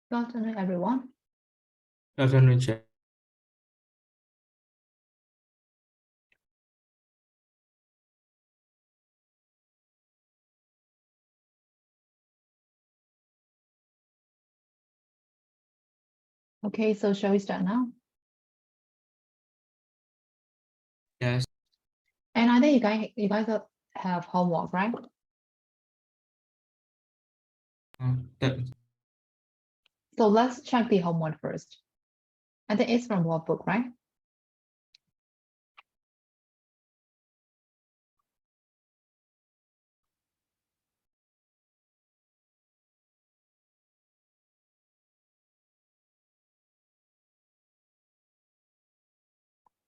Good afternoon, everyone. Good afternoon, Chair. Okay, so shall we start now? Yes. And I think you guys have homework, right? That, So let's check the homework first. I think it's from workbook, right?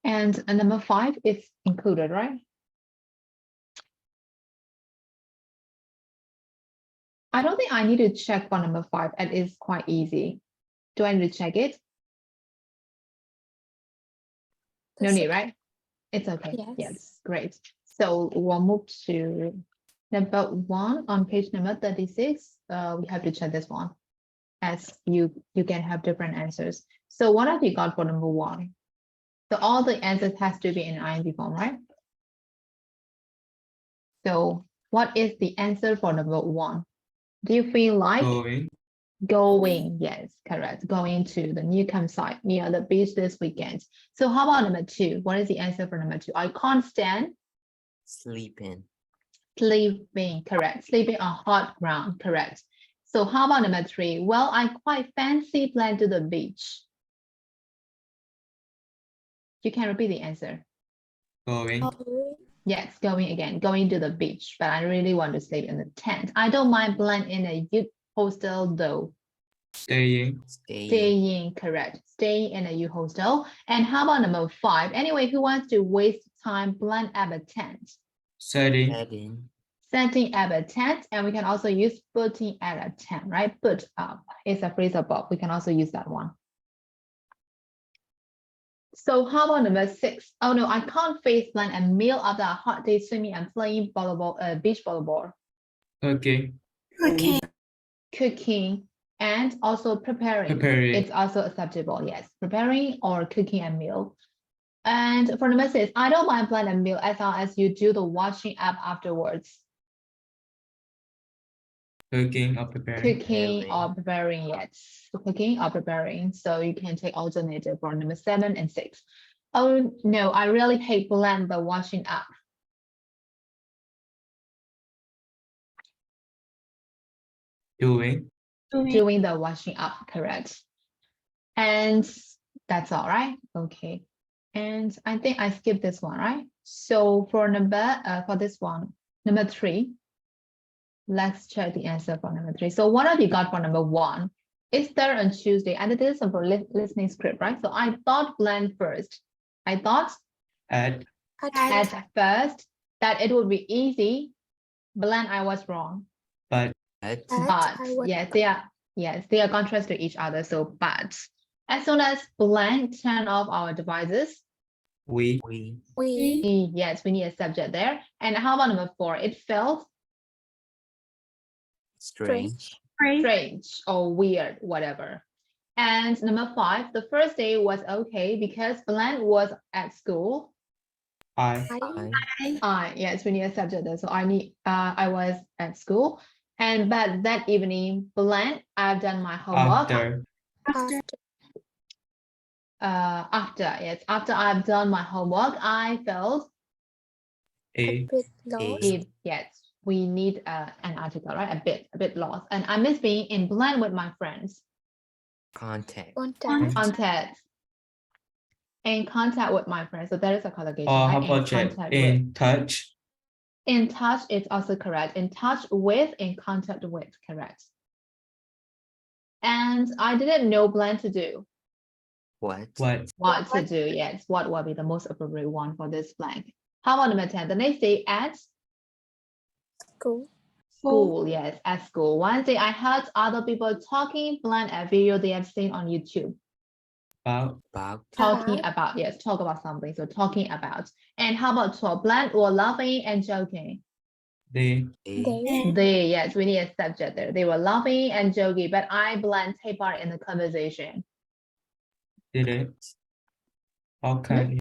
And number 5 is included, right? I don't think I need to check for number 5, and it's quite easy. Do I need to check it? No need, right? It's okay. Yes, great. So we'll move to number 1 on page number 36. We have to check this one, as you can have different answers. So what have you got for number 1? So all the answers has to be in ing form, right? So what is the answer for number 1? Do you feel like going? Yes, correct. Going to the new campsite near the beach this weekend. So how about number 2? What is the answer for number 2? I can't stand Sleeping. sleeping, correct. Sleeping on hot ground, correct. So how about number 3? Well, I quite fancy plan to the beach. You can repeat the answer. going. Yes, going again, going to the beach, but I really want to sleep in the tent. I don't mind playing in a youth hostel though. Staying. Staying, correct. Staying in a youth hostel. And how about number 5? Anyway, who wants to waste time playing at a tent? Setting. Setting up a tent, and we can also use putting at a tent, right? Put up is a phrasal verb. We can also use that one. So how about number 6? Oh no, I can't face plan a meal after a hot day swimming and playing volleyball, beach volleyball. Cooking. Cooking and also preparing. Preparing. It's also acceptable, yes. Preparing or cooking a meal. And for number 6, I don't mind planning a meal as long as you do the washing up afterwards. Cooking or preparing. Cooking or preparing, yes. Cooking or preparing. So you can take alternative for number 7 and 6. Oh no, I really hate plan the washing up. Doing. Doing the washing up, correct. And that's all right. Okay. And I think I skipped this one, right? So for this one, number 3, let's check the answer for number 3. So what have you got for number 1? It's there on Tuesday, and it is a listening script, right? So I thought blend first. I thought At first that it would be easy. Blend, I was wrong. but Yes, they are contrast to each other. So but as soon as blend turn off our devices, we yes, we need a subject there. And how about number 4? It felt Strange. or weird, whatever. And number 5, the first day was okay because blend was at school. Yes, we need a subject there. So I was at school. But that evening, blend, I've done my homework. After I've done my homework, I felt yes, we need an article, right? A bit lost. And I miss being in blend with my friends. Contact. In contact with my friends. So there is a collocation. Or right? how about in touch? In touch, it's also correct. In touch with, in contact with, correct. And I didn't know blend to do. What to do, yes. What will be the most appropriate one for this blank? How about number 10? The next day at school, yes, at school. One day I heard other people talking blend a video they have seen on YouTube. Talking about, yes, talk about something. So talking about. And how about 12? Blend or laughing and joking? They. They, yes, we need a subject there. They were laughing and joking, but I blunt take part in the conversation. Didn't. Or can you?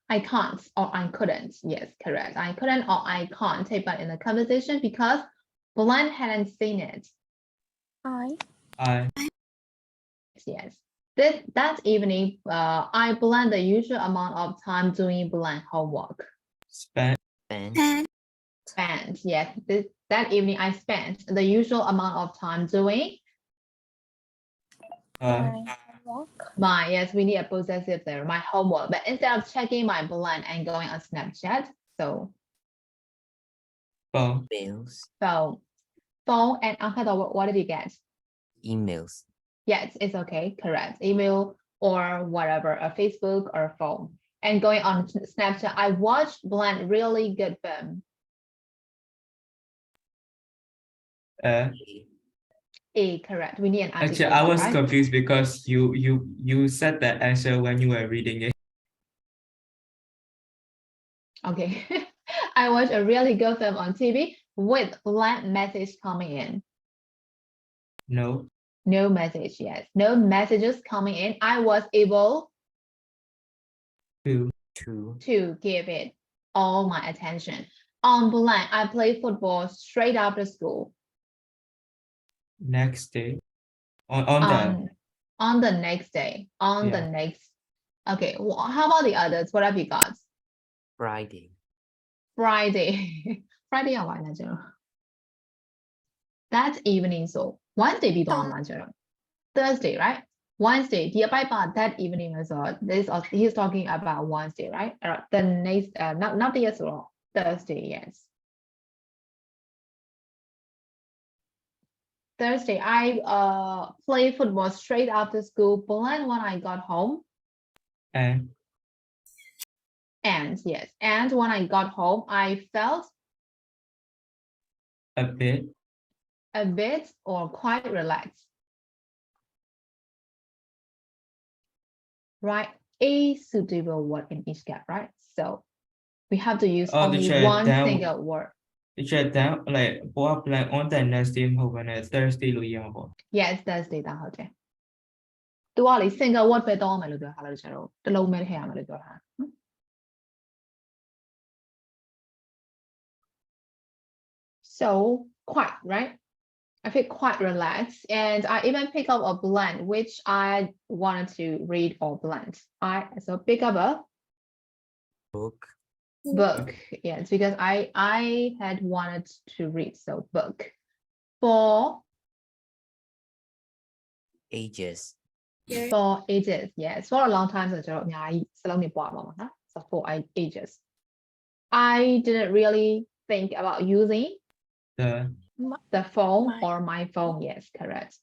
I can't or I couldn't. Yes, correct. I couldn't or I can't take part in the conversation because Blunt hadn't seen it. I. Yes. That evening, I planned the usual amount of time doing blank homework. Spent. Spent, yes. That evening, I spent the usual amount of time doing yes, we need a possessive there, my homework. But instead of checking my blank and going on Snapchat, so Phone. phone, and after the what did you get? Emails. Yes, it's okay, correct. Email or whatever, a Facebook or phone. And going on Snapchat, I watched blank really good film. Correct. We need an Actually, adjective. I was right? confused because you said that answer when you were reading it. Okay. I watched a really good film on TV with blank message coming in. No. No message, yes. No messages coming in. I was able To. to give it all my attention. On blank, I played football straight after school. Next day. On the next day. The next. Okay. Well, how about the others? What have you got? Friday. Friday. Friday or Wednesday? That evening. So Wednesday be on Thursday, right? Wednesday. Dear Papa, that evening as well. He's talking about Wednesday, right? The next, not the as well. Thursday, yes. Thursday, I played football straight after school, but when I got home. And yes, and when I got home, I felt a bit or quite relaxed. Right? A suitable word in each gap, right? So we have to use only one single word. down like what like on the next day Thursday လို့ရမှာပေါ့ Yes, Thursday တာဟုတ်တယ်။သူကလေ single word ပဲတောင်းမယ်လို့ပြောထားလို့ကျတော့တစ်လုံးပဲထည့်ရမယ်လို့ပြောထား။ So quite, right? I feel quite relaxed and I even pick up a blend which I wanted to read or blend. So pick up a Book. Yes, because I had wanted to read, so book. For ages, yes, for a long time ဆိုတော့အများကြီးစလုံးတွေပွားမှာပါနော် so for ages I didn't really think about using the phone or my phone. Yes, correct.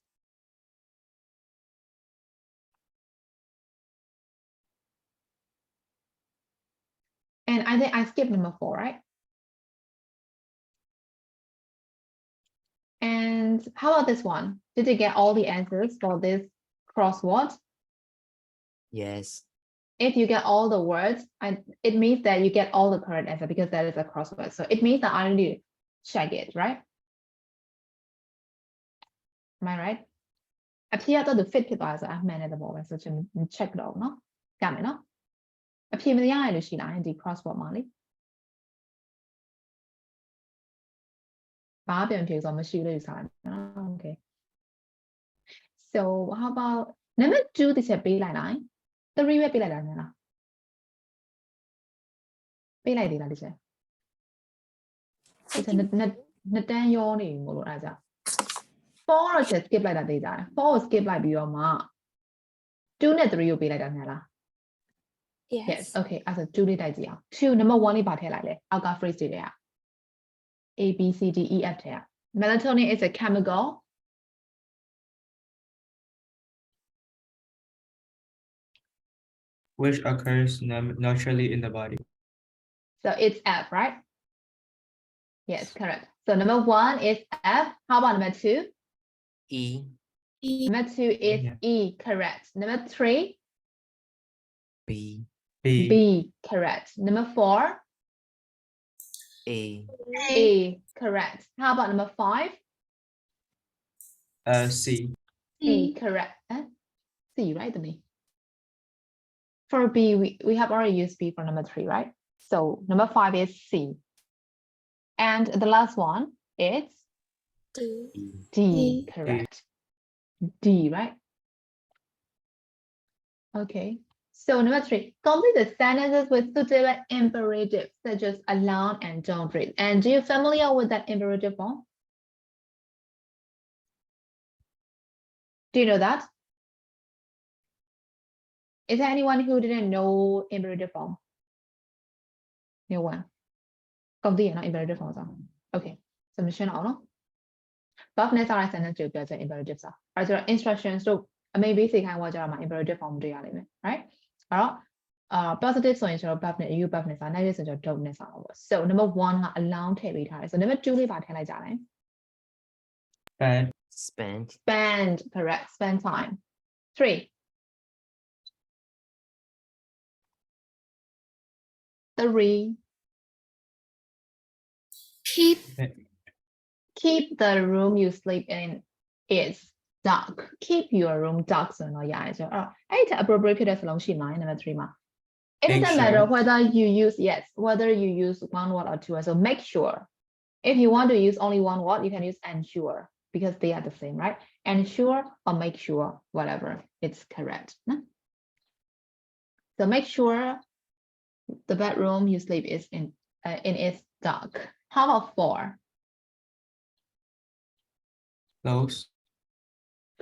And I think I skipped number 4, right? And how about this one? Did you get all the answers for this crossword? yes. If you get all the words, it means that you get all the correct answer because that is a crossword. So it means that I need to check it, right? Am I right? အဖြေကတော့သူ fit ဖြစ်သွားဆိုအမှန်တဲ့သဘောပဲဆိုချင် check တော့เนาะရမယ်เนาะအဖြေမရရလို့ရှိလားဒီ crossword မှာလေဘာပြန်ဖြေဆိုမရှိလို့ယူဆတယ်เนาะ okay so how about number 2တစ်ချက်ပေးလိုက်လိုက်3ပဲပေးလိုက်တာနော်လားပေးလိုက်သေးလားတစ်ချက်တစ်ချက်နှစ်တန်းရောနေမို့လို့အဲ့ဒါကြောင့်4တော့ချက် skip လိုက်တာသိကြတယ်4ကို skip လိုက်ပြီးတော့မှ2နဲ့3ကိုပေးလိုက်တာများလား yes okay အဲ့ဒါ2လေးတိုက်ကြည့်အောင်2 number 1လေးပါထည့်လိုက်လေအောက်က phrase တွေတွေက A B C D E F ထဲက melatonin is a chemical which occurs naturally in the body. So it's F, right? Yes, correct. So number 1 is F. How about number 2? E. Number 2 is E, correct. Number 3? B. B, correct. Number 4? A. A, correct. How about number 5? C. A, correct. C, right, Demi? For B, we have already used B for number 3, right? So number 5 is C. And the last one is D. D, correct. D, right? Okay. So number 3, complete the sentences with suitable imperatives such as allow and don't read. And do you familiar with that imperative form? Do you know that? Is there anyone who didn't know imperative form? No one. Complete and imperative form. Okay. So mission on. Buff နဲ့ စတဲ့ sentence တွေပြောချင် imperative စာအဲဆိုတော့ instructions တို့အမိန့်ပေးစေခိုင်းသွားကြတော့မှ imperative form တွေ့ရလိမ့်မယ် right အဲ့တော့positive ဆိုရင်ကျွန်တော် buff နဲ့ you buff နဲ့စာ negative ဆိုရင်ကျွန်တော် don't နဲ့စာပါပေါ့ so number 1က allow ထည့်ပေးထားတယ် so number 2လေးပါထည့်လိုက်ကြတယ် Spend. spend correct spend time 3 3 keep the room you sleep in is dark keep your room dark ဆိုရင်တော့ရတယ်ဆိုတော့အဲ့ဒါ appropriate ဖြစ်တဲ့စလုံးရှိမှာ number 3မှာ it Make doesn't matter sure. whether you use yes whether you use one word or two words so make sure if you want to use only one word you can use ensure because they are the same right ensure or make sure whatever it's correct so make sure the bedroom you sleep is in is dark how about 4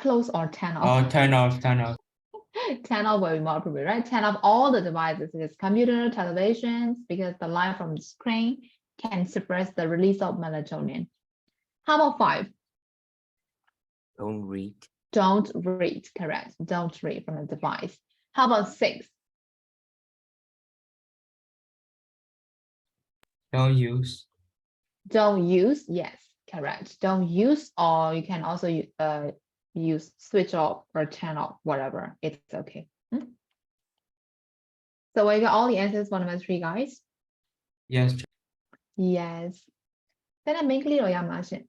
close or turn off Or turn off. 10 off will be more appropriate, right? 10 off all the devices, such as computer, televisions, because the light from the screen can suppress the release of melatonin. How about 5? Don't read. Don't read, correct. Don't read from the device. How about 6? Don't use. Don't use, yes, correct. Don't use, or you can also use switch off or turn off, whatever. It's okay. So we got all the answers for number 3, guys. Yes. Yes. Then I make clear your machine.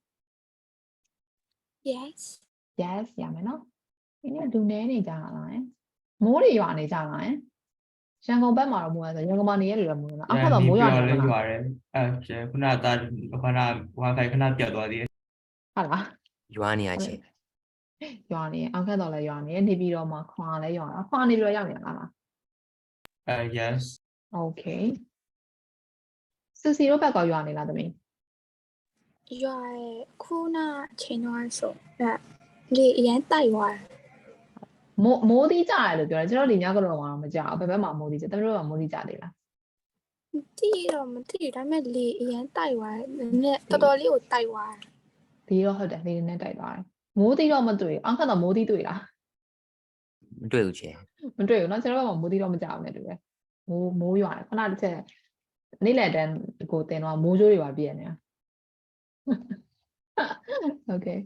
Yes. Yes, ရမယ်နော်။ဒီနေ့လူနေနေကြတာလား။မိုးတွေရွာနေကြလား။ရန်ကုန်ဘက်မှာတော့မိုးရဆိုရန်ကုန်မှာနေရလူလည်းမိုးလား။အခုတော့မိုးရွာနေလား ရွာတယ်ခုနကwifi ခဏပြတ်သွားသေးတယ် ။ဟုတ်လား ရွာနေရချင်း ။ရွာနေအောင်ခက်တော့လည်းရွာနေနေပြီးတော့မှခွာလည်းရွာတာခွာနေပြီးတော့ရောက်နေလားလား yes ။ Okay. စူစီတို့ဘက်ကရွာနေလားသမီး ရွာခုနချိန်တော့ဆိုလေအရင်တိုက်သွား ။မိုးသီးကြတယ်လို့ပြောတယ်ကျွန်တော်ဒီညကတော့မကြောက်ဘယ်ဘက်မှာမိုးသီးကြသမီးတို့ကမိုးသီးကြသေးလား တိတော့မတိဒါပေမဲ့လေအရင်တိုက်သွားတယ်တော်တော်လေးကိုတိုက်သွား ။ဒီတော့ဟုတ်တယ်ဒီနေ့တိုက်သွားတယ်။မိုးသီးတော့မတွေ့ဘူး။အောင်ခက်တော့မိုးသီးတွေ့လား မတွေ့ဘူးချေ ။မတွေ့ဘူးနော်ကျွန်တော်ကမိုးသီးတော့မကြောက်နဲ့တူတယ်။မိုးရွာတယ်ခုနတစ်ချက်နေ့လယ်တန်းကိုတင်တော့မိုးကြိုးတွေပါပြည့်နေတာ Okay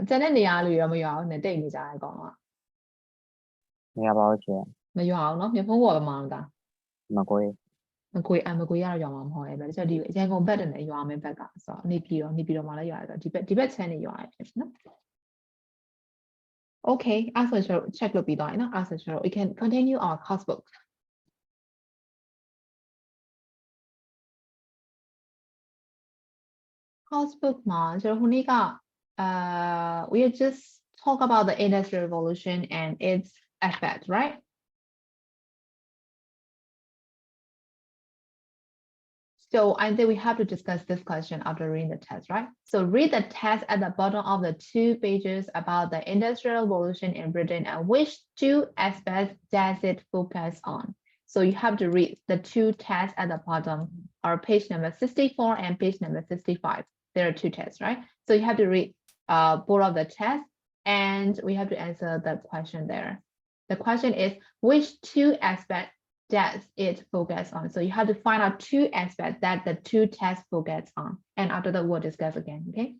ကျန်တဲ့နေရာလူရောမရွာဘူးနဲ့တိတ်နေကြတယ်အကောင်က မရပါဘူးချေ မရွာအောင်နော်မြဖုံးပေါ်မှာတာ မကွေး မကွေရတော့ရွာမှာမဟုတ်ရဲ့ဗျတချို့ဒီရန်ကုန်ဘက်တည်းနဲ့ရွာမယ်ဘက်ကဆိုတော့နေပြည်တော်မှလည်းရွာတယ်ဆိုတော့ဒီဘက်ချမ်းနေရွာတယ်နော် Okay အဲ့ဆိုကျွန်တော် check လုပ်ပြီးသွားရင်နော်အဲ့ဆိုကျွန်တော် we can continue our course book course book မှာကျွန်တော်ခုနေ့ကwe just talk about the industrial revolution and its effect right so I think we have to discuss this question after reading the test right so read the text at the bottom of the 2 pages about the industrial revolution in Britain and which 2 aspects does it focus on so you have to read the 2 tests at the bottom or page number 64 and page number 65 there are 2 tests right so you have to read both of the tests and we have to answer the question there the question is which 2 aspects does it focus on so you have to find out 2 aspects that the 2 tests focus on and after that we'll discuss again okay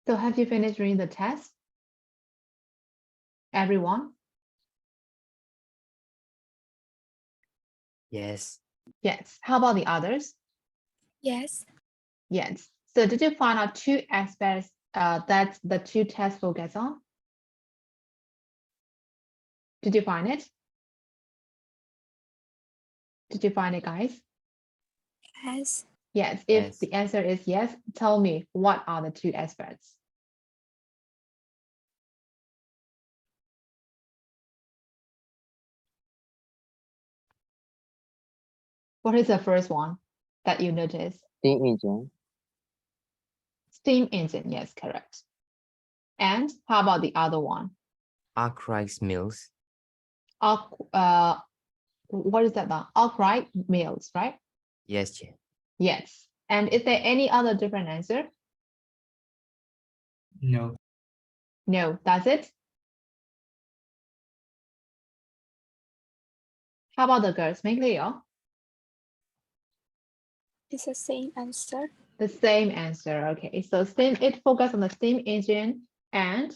So have you finished reading the test? Everyone? Yes. Yes. How about the others? Yes. Yes. So did you find out two aspects that the two tests focus on? Did you find it? Did you find it, guys? Yes. Yes. If Yes. the answer is yes, tell me what are the two aspects? What is the first one that you notice? steam engine, Steam engine. Yes, correct. And how about the other one? Arc rice mills. What is that about? Arkwright mills, right? Yes, Chair. Yes. And is there any other different answer? No. No, that's it. How about the girls? Make clear. It's the same answer. The same answer. Okay, so steam, it focuses on the steam engine, and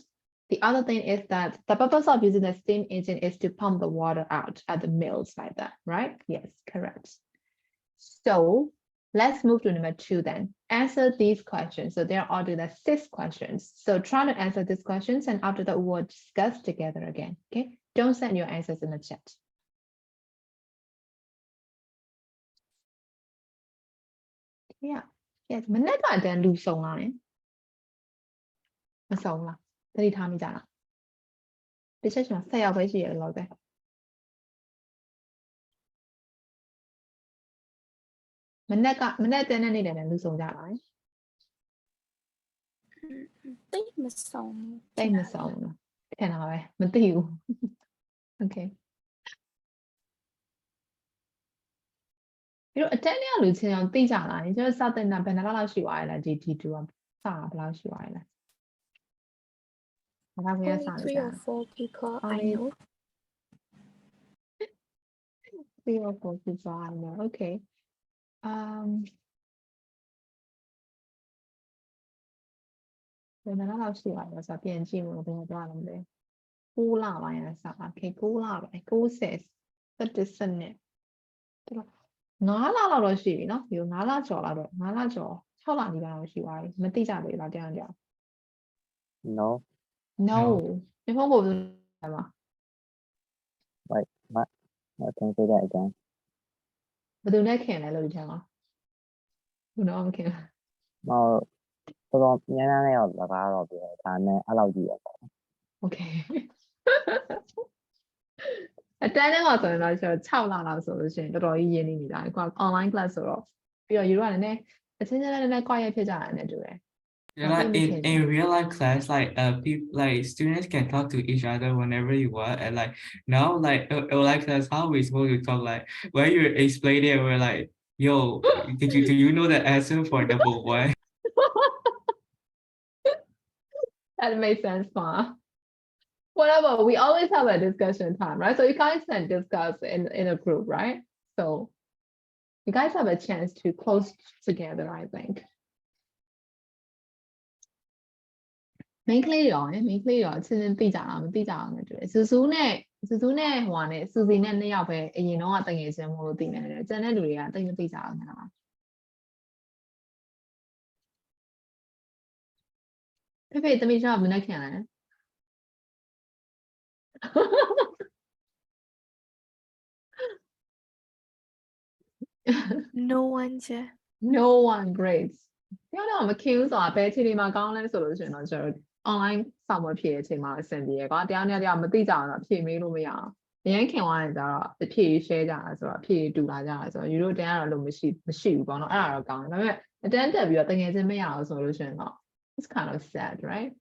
the other thing is that the purpose of using the steam engine is to pump the water out at the mills like that, right? Yes, correct. So let's move to number 2 then. Answer these questions. So there are altogether 6 questions. So try to answer these questions, and after that we'll discuss together again. Okay, don't send your answers in the chat. Yeah. Yes, မနေ့ကအတန်းလူစုံလာတယ်မစုံလားသတိထားမိကြလားတစ်ချက်ချင်း10 ယောက်ပဲရှိရတယ်လို့ပဲမနေ့တန်းနဲ့နေ့တန်းနဲ့လူစုံကြတာလေ တိတ်မဆုံး တိတ်မစုံဘူးထင်တာပဲမသိဘူး Okay ပြီးတော့အတန်းနဲ့လူချင်းအောင်သိကြလားညီကျွန်တော်စတဲ့နာဘယ်နှလောက်ရှိသွားရလဲဒီ2ကစတာဘယ်လောက်ရှိသွားရလဲဘာမှမရ Only စနေ 3 ကြ or 4 people I Only- know. 3 or 4 people I know Okayဘယ်နှလောက်ရှိသွားလဲဆိုတော့ပြန်ကြည့်လို့ဘယ်လိုသွားလဲမသိဘူး9လပိုင်းရစတာ Okay 9လပိုင်း90 17စနစ်9လလောက်တော့ရှိပြီเนาะဒီ9လကျော်လောက်တော့9လကျော်6လနီးပါးတော့ရှိသွားပြီမသိကြသေးလားတရားတရား no, No ဒီဖုန်းကိုပြောမှာ I can say that again. ဘယ်သူနဲ့ခင်လဲလို့ဒီထဲမှာဘူးတော့မခင်လား တော်တော်များများနဲ့တော့စကားတော့ပြောဒါနဲ့အဲ့လောက်ကြီးရပေါ့ Okay အတန်းထဲမှာဆိုရင်တော့6လလောက်ဆိုလို့ရှိရင်တော်တော်ကြီးရင်းနေနေတာကွာ online class ဆိုတော့ပြီးတော့ယူတော့လည်းအချင်းချင်းလည်းquiet ဖြစ်ကြတာနဲ့တူတယ် Yeah, like in real life class, like people like students can talk to each other whenever you want, and like now like online class, how we supposed to talk? Like when you explain it, we're like, yo, do you know the answer for number 1? That makes sense, Ma. Whatever, we always have a discussion time, right? So you guys can discuss in a group, right? So you guys have a chance to close together, I think. Make clear ရော make clear ရောချင်းချင်းသိကြလားမသိကြအောင်လည်းတူတယ်စူးစူးနဲ့ဟိုနဲ့စူစီနဲ့2ယောက်ပဲအရင်တော့တငယ်ချင်းမို့လို့သိနေတယ်ကျန်တဲ့လူတွေကတိတ်မသိကြအောင်လားဖေသမီးကျွန်တော်ဘယ်နဲ့ခင်လဲ No one 啫 No one grades ပြောတော့မခင်ဘူးဆိုတာဘယ်အချိန်ဒီမှာကောင်းလဲဆိုလို့ရှိရင်တော့ကျွန်တော် online စာမွေးဖြည့်တဲ့အချိန်မှာအဆင်ပြေရကွာတရားနဲ့တရားမသိကြအောင်တော့ဖြည့်မေးလို့မရအောင်အရင်ခင်သွားရင်ကျတော့အဖြည့် share ကြတာဆိုတော့အဖြည့်တူလာကြတာဆိုတော့ယူတို့တန်းကတော့လို့မရှိဘူးပေါ့နော်အဲ့ဒါတော့ကောင်းတယ်ဒါပေမဲ့အတန်းတက်ပြီးတော့တကယ်ချင်းမရအောင်ဆိုလို့ရှိရင်တော့ it's kind of sad right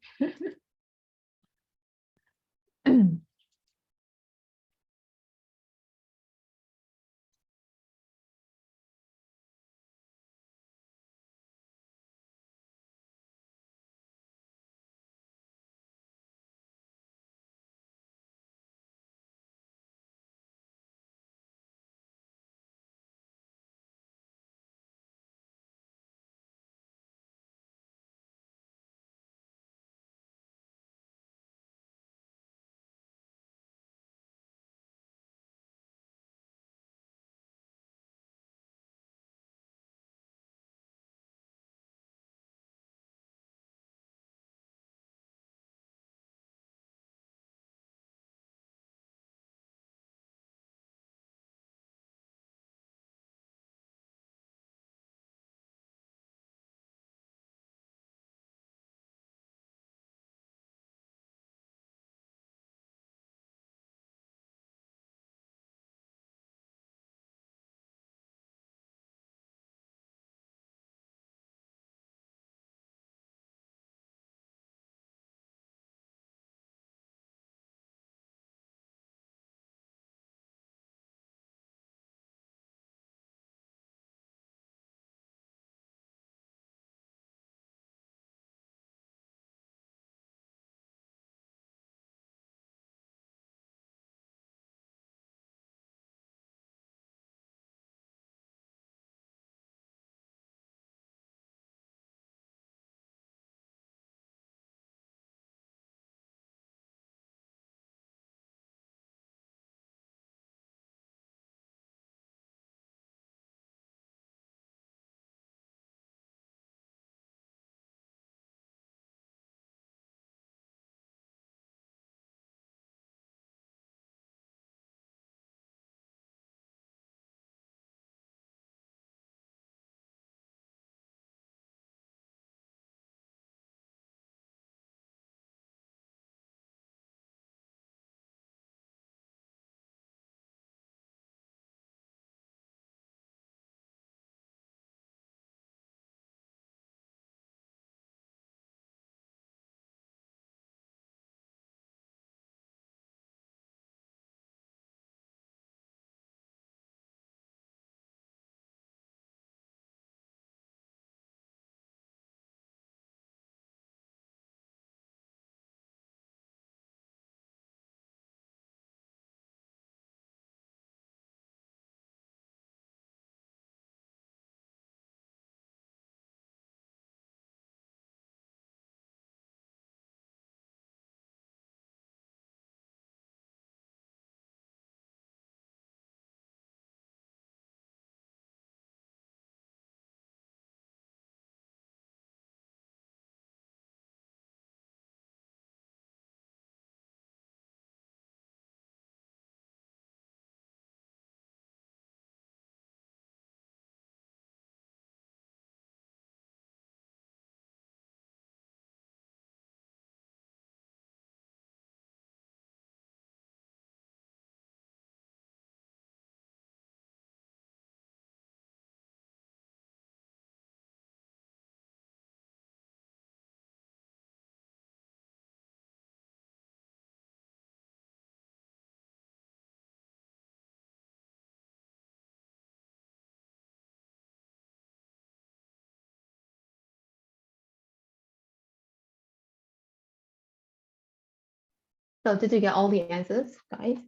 So did you get all the answers, guys,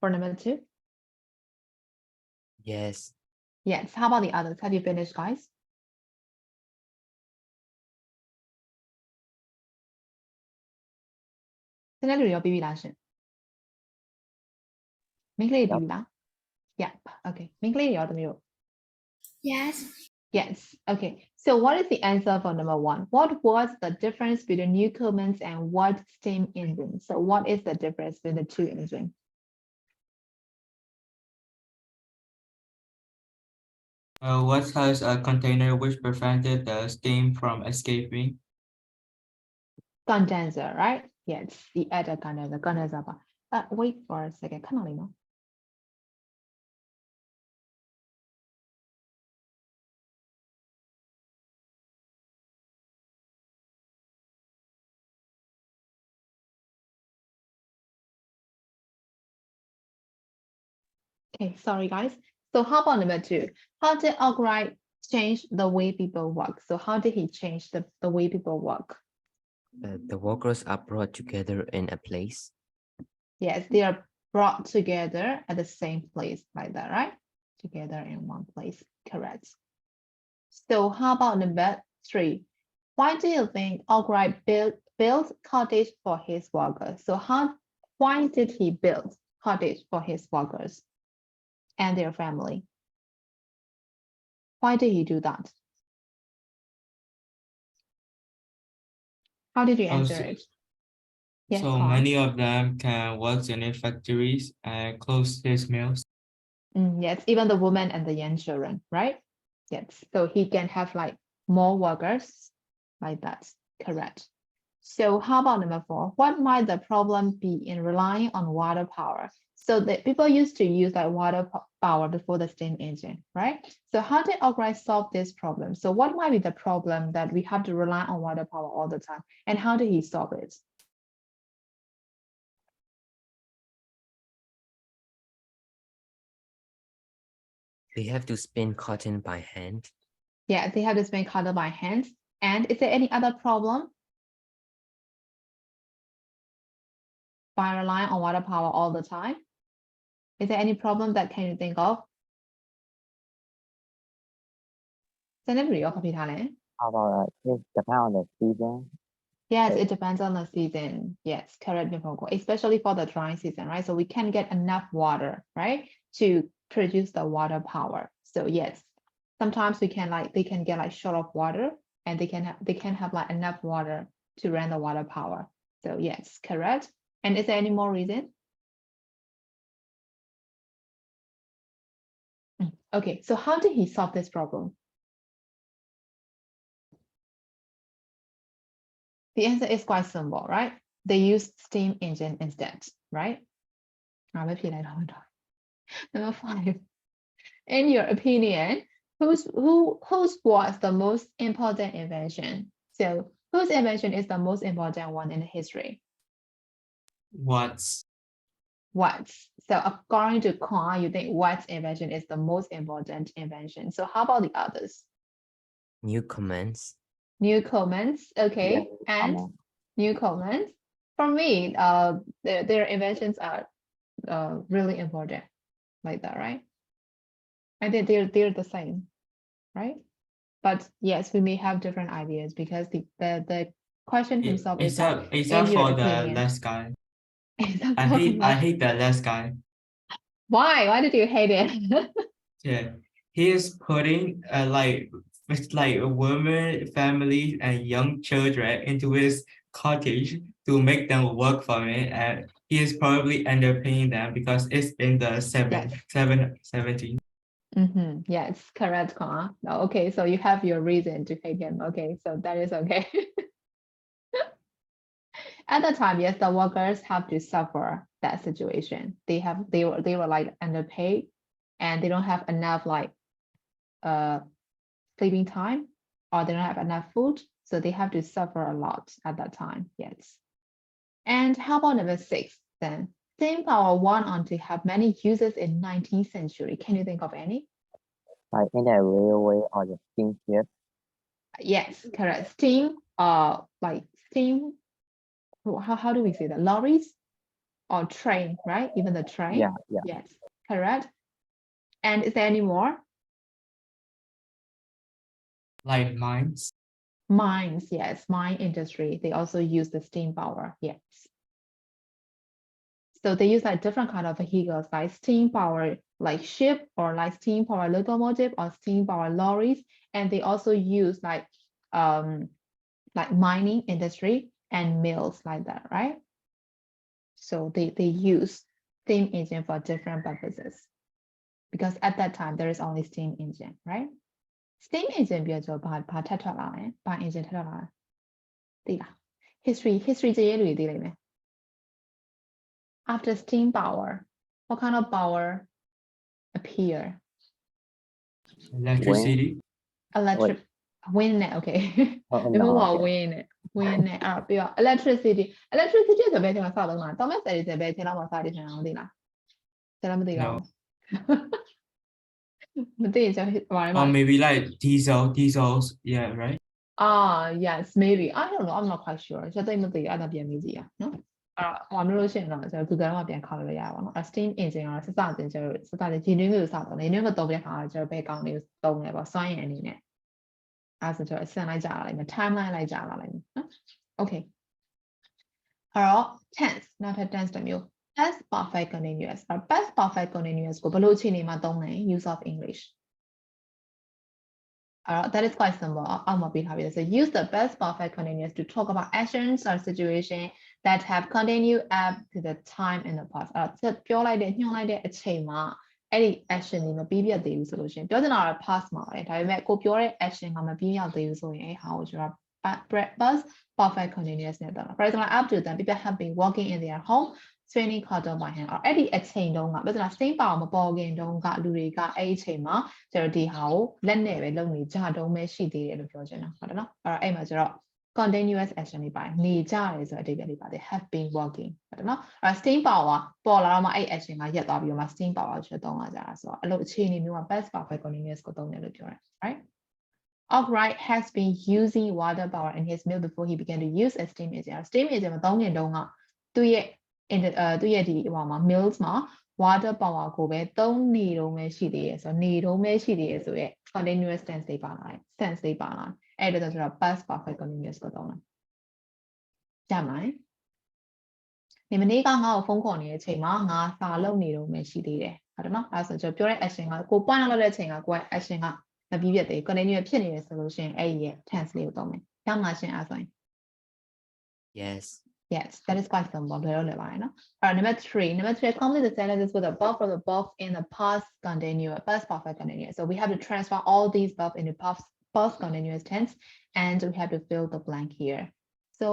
for number 2? Yes. Yes. How about the others? Have you finished, guys? Yep. Okay. Yes. Yes. Okay. So what is the answer for number 1? What was the difference between Newcomen's and what steam engine? So what is the difference between the two engines? What has a container which prevented the steam from escaping? Condenser, right? Yes, the other condenser. Wait for a second. No? Okay, sorry guys. So how about number 2? How did Arkwright change the way people work? So how did he change the way people work? The workers are brought together in a place. Yes, they are brought together at the same place like that, right? Together in one place, correct. So how about number 3? Why do you think Arkwright built cottage for his workers? So why did he build cottage for his workers and their family? Why did he do that? How did you answer it? Yes, So Connor. many of them can work in their factories and close his mills. Yes, even the woman and the young children, right? Yes, so he can have like more workers like that, correct. So how about number 4? What might the problem be in relying on water power? So the people used to use like water power before the steam engine, right? So how did Arkwright solve this problem? So what might be the problem that we have to rely on water power all the time? And how did he solve it? They have to spin cotton by hand. Yeah, they have to spin cotton by hand. And is there any other problem? By relying on water power all the time? Is there any problem that can you think of? How about it depends on the season? Yes, it depends on the season. Yes, correct, Nipoko, especially for the dry season, right? So we can get enough water, right, to produce the water power. So yes, sometimes they can get like short of water, and they can have like enough water to run the water power. So yes, correct. And is there any more reason? Okay, so how did he solve this problem? The answer is quite simple, right? They use steam engine instead, right? Number 5. In your opinion, whose was the most important invention? So whose invention is the most important one in history? What's What? So according to Kwan, you think what invention is the most important invention? So how about the others? Newcomen's. Newcomen's, okay, and Newcomen's. For me, their inventions are really important, like that, right? I think they're the same, right? But yes, we may have different ideas because the question himself is that except in your for the opinion. last guy. Except I for hate the last guy. Why? Why did you hate it? Yeah, he is putting like women, families, and young children into his cottage to make them work for it, and he is probably underpaying them because it's in the 17. Yes, correct, Kwan. Okay, so you have your reason to hate him. Okay, so that is okay. At the time, yes, the workers have to suffer that situation. They were like underpaid, and they don't have enough like sleeping time, or they don't have enough food, so they have to suffer a lot at that time. Yes. And how about number 6 then? Steam power went on to have many uses in 19th century. Can you think of any? Like in the railway or the steamship? Yes, correct. Steam, like steam. How do we say that? Lorries, or train, right? Even the train. Yeah, yeah. Yes, correct. And is there any more? Like mines. Mines, yes, mine industry. They also use the steam power, yes. So they use like different kind of vehicles, like steam power, like ship, or like steam power locomotive, or steam power lorries. And they also use like mining industry and mills like that, right? So they use steam engine for different purposes. Because at that time there is only steam engine, right? Steam engine ပြောကြဘာထပ်ထွက်လာလဲဘာ engine ထပ်ထွက်လာလဲသိလား history ကြည့်ရလူတွေသိလိမ့်မယ် After steam power, what kind of power appear? Electricity. Electric wind နဲ့ okay Oh, ဒီမှာ no, okay. wind နဲ့ အဲ့ပြီးတော့ electricity ဆိုဘယ်ချိန်မှာစသုံးတာ Thomas Edison ဘယ်ချိန်လောက်မှာစတည်ထောင်အောင်သိလားကျွန်တော်မသိတော့ မသိရင်ကျွန်တော်ဘာလဲ Or maybe like diesels. Yeah, right. Yes, maybe. I don't know. I'm not quite sure. ကျွန်တော်သိမသိအဲ့ဒါပြန်မေးကြည့်ရနော် ဟိုမျိုးလို့ရှိရင်တော့ကျွန်တော် Google မှာပြန်ခေါ်လို့ရပါတော့ steam engine ကစစတင်ကျွန်တော်စစတင်ဂျင်းမျိုးကိုစတော့နေနေမတော့တဲ့ခါကျွန်တော်ဘယ်ကောင်လေးကိုသုံးလဲပေါ့စွမ်းရည်အနေနဲ့အဲ့ဆိုကျွန်တော်အစမ်းလိုက်ကြရလိုက်မယ် timeline လိုက်ကြရလိုက်မယ်နော် Okay အဲ့တော့ tense နောက်ထပ် tense တစ်မျိုး past perfect continuous past perfect continuous ကိုဘယ်လိုအခြေအနေမှာသုံးလဲ use of English that is quite simple. So use the past perfect continuous to talk about actions or situations that have continued up to the time in the past. ပြောလိုက်တဲ့ညွှန်လိုက်တဲ့အချိန်မှာအဲ့ဒီ action တွေမပြီးပြတ်သေးဘူးဆိုလို့ရှိရင်ပြောချင်တာက past မှာပဲဒါပေမဲ့ကိုပြောတဲ့ action ကမပြီးမြောက်သေးဘူးဆိုရင်အဲ့ဟာကိုကျွန်တော် past perfect continuous နဲ့တော့ For example, up to them people have been walking in their home training cotton by hand အဲ့ဒီအချိန်တုန်းကပြောချင်တာ steam power မပေါ်ခင်တုန်းကလူတွေကအဲ့ဒီအချိန်မှာကျွန်တော်ဒီဟာကိုလက်နဲ့ပဲလုပ်နေကြတုန်းပဲရှိသေးတယ်လို့ပြောချင်တာဟုတ်တယ်နော်အဲ့မှာကျတော့ continuous action တွေပါနေကြတယ်ဆိုတဲ့အဓိပ္ပာယ်လေးပါတယ် have been working ဟုတ်တယ်နော်အဲ့ steam power ပေါ်လာတော့မှအဲ့ action ကရက်သွားပြီးတော့မှ steam power ကိုသုံးလာကြတာဆိုတော့အဲ့လိုအခြေအနေမျိုးက past perfect continuous ကိုသုံးတယ်လို့ပြောတယ် right Albright has been using water power in his mill before he began to use a steam engine steam engine မသုံးခင်တုန်းကသူ့ရဲ့ဒီဟိုမှာ mills မှာ water power ကိုပဲသုံးနေတုန်းပဲရှိသေးတယ်ဆိုတော့နေတုန်းပဲရှိသေးတယ်ဆိုရက် continuous tense တွေပါလာတယ် tense တွေပါလာအဲ့ဒါဆိုတော့ past perfect continuous ကိုသုံးတာကြမ်းလိုက်ဒီမနေ့ကငါ့ကိုဖုန်းခေါ်နေတဲ့အချိန်မှာငါစာလုပ်နေတုန်းပဲရှိသေးတယ်ဟုတ်တယ်နော်အဲ့ဆိုကျွန်တော်ပြောတဲ့ action ကကို point လောက်တဲ့အချိန်ကကိုယ် action ကမပြီးပြတ်သေး continuous ဖြစ်နေတယ်ဆိုလို့ရှိရင်အဲ့ဒီရဲ့ tense လေးကိုသုံးမယ်ကြမ်းမှာရှင်းအားဆိုရင် Yes, that is quite simple. Number three, complete the sentences with the verb from the verb in the past continuous, past perfect continuous. So we have to transfer all these verbs into past continuous tense, and we have to fill the blank here. So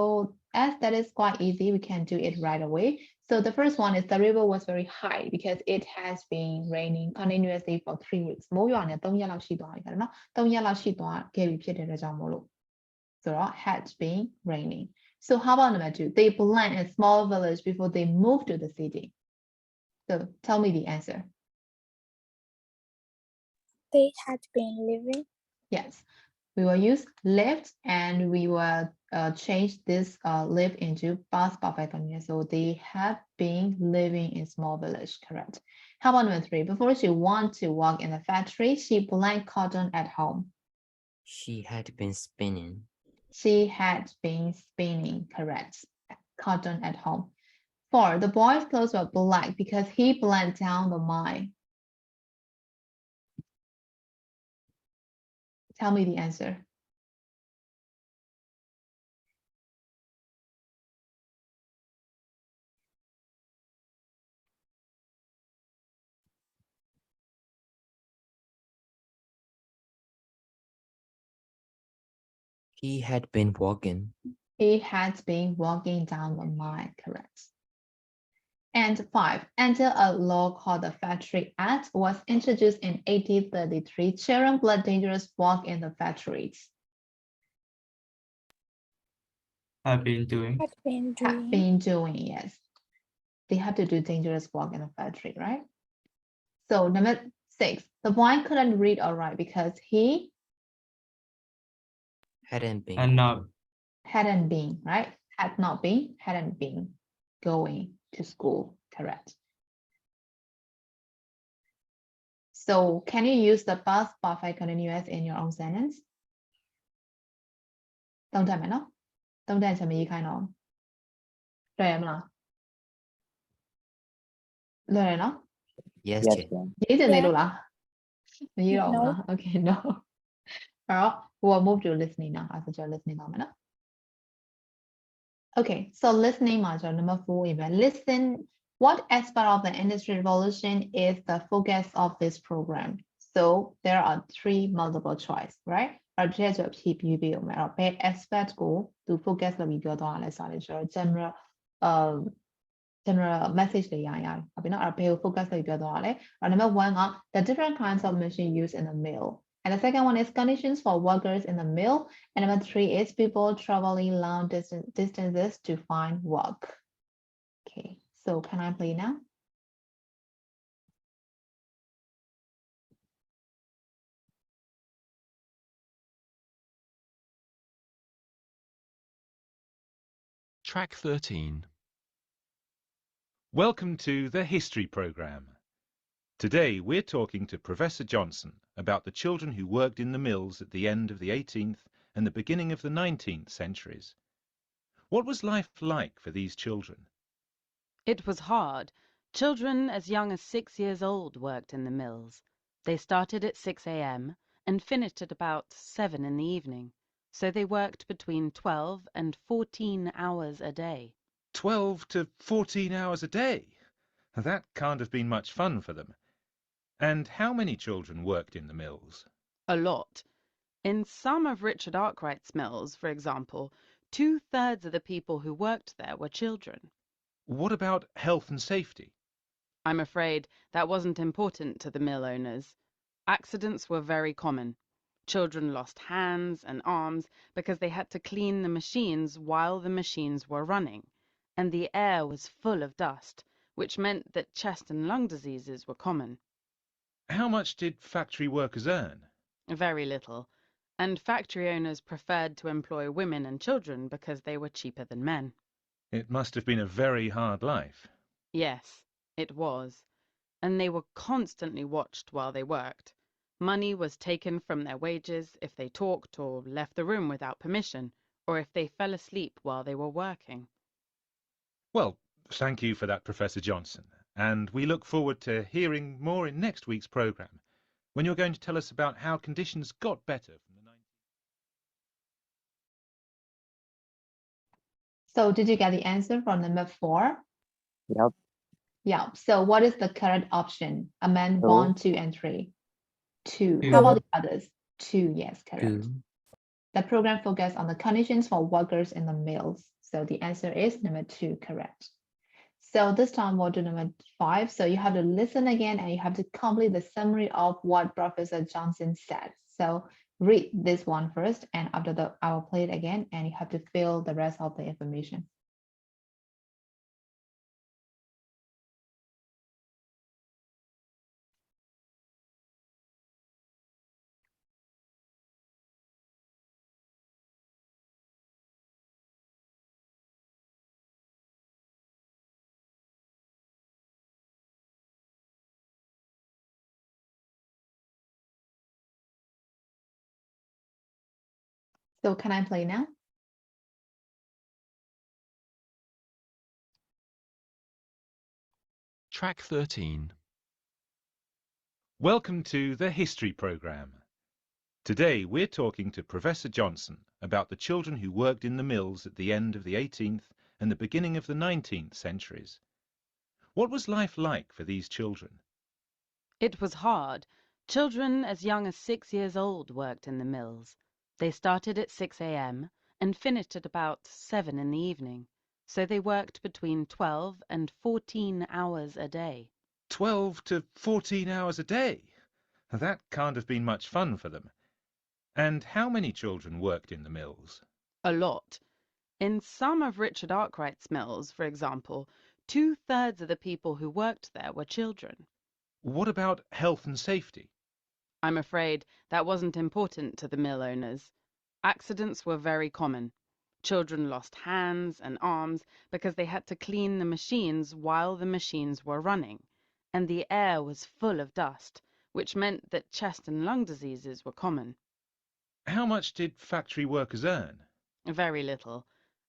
as that is quite easy, we can do it right away. So the first one is the river was very high because it has been raining continuously for 3 weeks. မိုးရွာနေ3ရက်လောက်ရှိသွားပြီနော်3ရက်လောက်ရှိသွားခဲ့ပြီဖြစ်တဲ့အတွက်ကြောင့်မို့လို့ဆိုတော့ had been raining. So how about number two? They belong in a small village before they moved to the city. So tell me the answer. They had been living. Yes, we will use lived and we will change this live into past perfect continuous. So they have been living in small village, correct. How about number three? Before she wanted to work in the factory, she blanked cotton at home. She had been spinning. She had been spinning, correct. Cotton at home. 4. The boy's clothes were black because he bled down the mine. Tell me the answer. He had been walking. He had been walking down the mine, correct. And 5, until a law called the Factory Act was introduced in 1833, children bled dangerous work in the factories. Have been doing. Had been Have doing. been doing, yes. They have to do dangerous work in the factory, right? So number 6, the boy couldn't read or write because he Hadn't been. And not. hadn't been, right? Had not been, hadn't been going. to school, correct. So can you use the past perfect continuous in your own sentence? သုံးတတ်မယ်နော်သုံးတတ်ချင်မရေးခိုင်းတော့လွယ်ရမလားလွယ်ရနော် Yes, Yes, Che. ma'am. ရေးချင်သေးလို့လားမရေးတော့ဘူးလား Okay, no. အဲ့တော့ we'll move to listening now. I suggest listening တော့မယ်နော် Okay, so listening မှာကျွန်တော် number 4 ရေးပဲ listen. What aspect of the industry revolution is the focus of this program? So there are 3 multiple choice, right? အဲ့ဒီဆိုဖြည့်ပြီးပြီးအောင်မယ်အဲ့တော့ဘယ် aspect ကိုသူ focus လုပ်ပြီးပြောသွားတာလဲဆိုတော့ကျွန်တော် general message တွေရရတယ်ဟုတ်ပြီနော်အဲ့တော့ဘယ်ကို focus လုပ်ပြီးပြောသွားတာလဲအဲ့တော့ number 1 က the different kinds of machine used in the mill, and the second one is conditions for workers in the mill, and number 3 is people traveling long distances to find work. Okay, so can I play now? Track 13. Welcome to the History Programme. Today we're talking to Professor Johnson about the children who worked in the mills at the end of the 18th and the beginning of the 19th centuries. What was life like for these children? It was hard. Children as young as 6 years old worked in the mills. They started at 6 a.m. and finished at about 7 in the evening. So they worked between 12 and 14 hours a day. 12 to 14 hours a day? That can't have been much fun for them. And how many children worked in the mills? A lot. In some of Richard Arkwright's mills, for example, 2/3 of the people who worked there were children. What about health and safety? I'm afraid that wasn't important to the mill owners. Accidents were very common. Children lost hands and arms because they had to clean the machines while the machines were running, and the air was full of dust, which meant that chest and lung diseases were common. How much did factory workers earn? Very little, and factory owners preferred to employ women and children because they were cheaper than men. It must have been a very hard life. Yes, it was, and they were constantly watched while they worked. Money was taken from their wages if they talked or left the room without permission, or if they fell asleep while they were working. Well, thank you for that, Professor Johnson, and we look forward to hearing more in next week's programme, when you're going to tell us about how conditions got better from the 19th. So did you get the answer from number 4? Yep. Yeah, so what is the correct option? Amend Two. 1, 2 and 3. 2. Two. How about the others? 2, yes, correct. 2. The program focused on the conditions for workers in the mills. So the answer is number 2, correct. So this time we'll do number 5. So you have to listen again and you have to complete the summary of what Professor Johnson said. So read this one first, and after that I will play it again and you have to fill the rest of the information. So can I play now? Track 13. Welcome to the History Programme. Today we're talking to Professor Johnson about the children who worked in the mills at the end of the 18th and the beginning of the 19th centuries. What was life like for these children? It was hard. Children as young as 6 years old worked in the mills. They started at 6 a.m. and finished at about 7 in the evening. So they worked between 12 and 14 hours a day. 12 to 14 hours a day? That can't have been much fun for them. And how many children worked in the mills? A lot. In some of Richard Arkwright's mills, for example, 2/3 of the people who worked there were children. What about health and safety? I'm afraid that wasn't important to the mill owners. Accidents were very common. Children lost hands and arms because they had to clean the machines while the machines were running, and the air was full of dust, which meant that chest and lung diseases were common. How much did factory workers earn? Very little,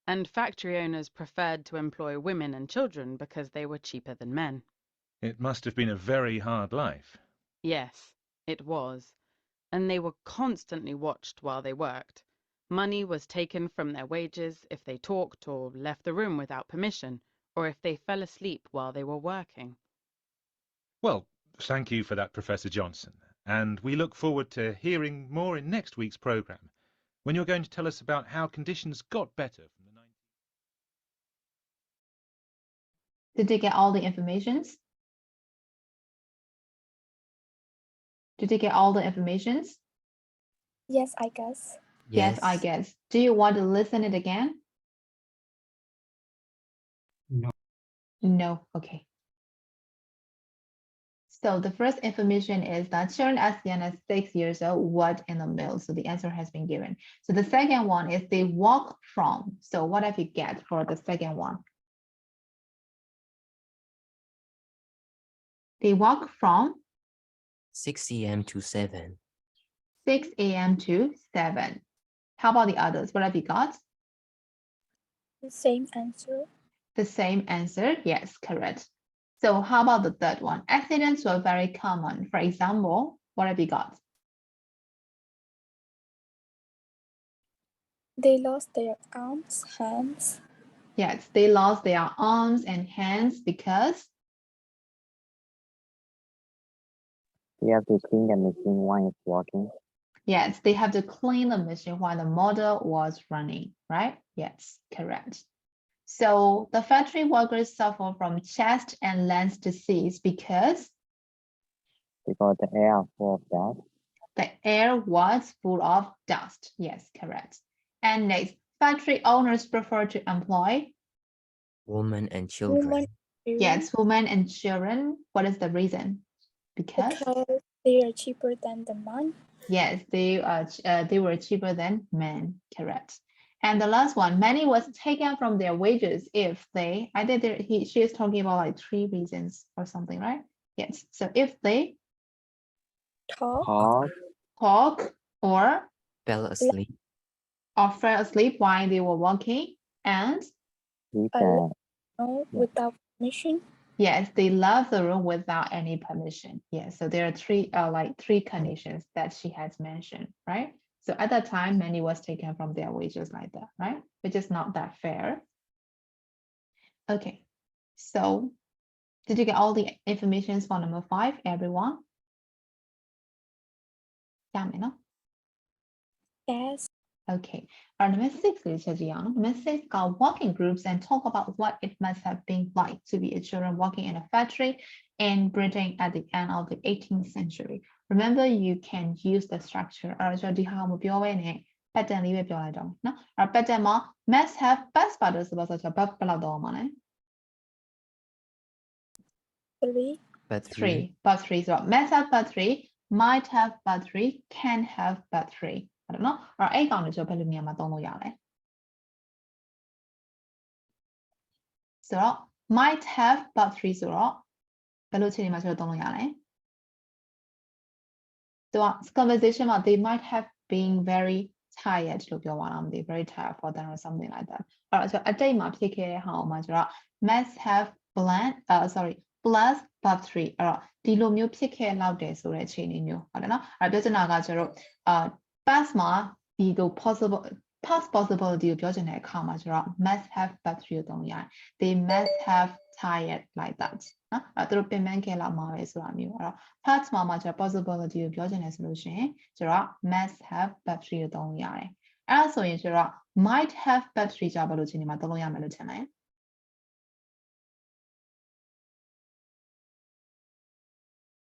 and factory owners preferred to employ women and children because they were cheaper than men. It must have been a very hard life. Yes, it was, and they were constantly watched while they worked. Money was taken from their wages if they talked or left the room without permission, or if they fell asleep while they were working. Well, thank you for that, Professor Johnson, and we look forward to hearing more in next week's programme, when you're going to tell us about how conditions got better from the 19th. Did you get all the informations? Did you get all the informations? Yes, I guess. Yes, I guess. Do you want to listen it again? No. No, okay. So the first information is that children as young as 6 years old worked in the mill. So the answer has been given. So the second one is they walk from. So what have you get for the second one? They walk from 6 a.m. to 7. 6 a.m. to 7. How about the others? What have you got? The same answer. The same answer. Yes, correct. So how about the third one? Accidents were very common. For example, what have you got? They lost their arms, hands. Yes, they lost their arms and hands because You have to clean the machine while it's working. yes, they have to clean the machine while the motor was running, right? Yes, correct. So the factory workers suffer from chest and lung disease because Because the air is full of dust. the air was full of dust. Yes, correct. And next, factory owners prefer to employ, Women and children. yes, women and children. What is the reason? Because they are cheaper than the man. yes, they were cheaper than men, correct. And the last one, money was taken from their wages if they, I think she is talking about like 3 reasons or something, right? Yes, so if they Talk. talk or Fell asleep. fell asleep while they were working, and Sleep No, without permission. yes, they left the room without any permission. Yes, so there are three conditions that she has mentioned, right? So at that time, money was taken from their wages like that, right? Which is not that fair. Okay, so did you get all the information for number 5, everyone? Yes. Okay, our number 6 is number 6 got working groups and talk about what it must have been like to be a children working in a factory in Britain at the end of the 18th century. Remember, you can use the structure. Pattern လေးပဲပြောလိုက်တော့เนาะအဲ့ pattern မှာ must have past participle ဆိုတော့ဘယ်လောက်တော့မှာလဲ 3. But 3 ဆိုတော့ must have but 3 might have but 3 can have but 3ဟုတ်တယ်เนาะအဲ့ကောင်တွေဆိုဘယ်လိုနေရာမှာသုံးလို့ရလဲဆိုတော့ might have but 3ဆိုတော့ဘယ်လိုအခြေအနေမှာဆိုတော့သုံးလို့ရလဲသူက conversation မှာ they might have been very tired လို့ပြောသွားတာမသိ very tired for them or something like that အဲ့တော့အတိတ်မှာဖြစ်ခဲ့တဲ့ဟာမှာဆိုတော့ must have plus but 3အဲ့တော့ဒီလိုမျိုးဖြစ်ခဲ့လောက်တယ်ဆိုတဲ့အခြေအနေမျိုးဟုတ်တယ်နော်အဲ့ပြောချင်တာကကျတော့past မှာဒီလို past possibility ကိုပြောချင်တဲ့အခါမှာကျတော့ must have but 3ကိုသုံးရတယ် they must have tired like that နော်အဲ့သူတို့ပြင်ပန်းခဲ့လောက်မှာပဲဆိုတာမျိုးအဲ့တော့ past မှာကျတော့ possibility ကိုပြောချင်တယ်ဆိုလို့ရှိရင်ကျတော့ must have but 3ကိုသုံးရတယ်အဲ့ဒါဆိုရင်ကျတော့ might have but 3ကြဘယ်လိုအခြေအနေမှာသုံးလို့ရမယ်လို့ထင်လဲ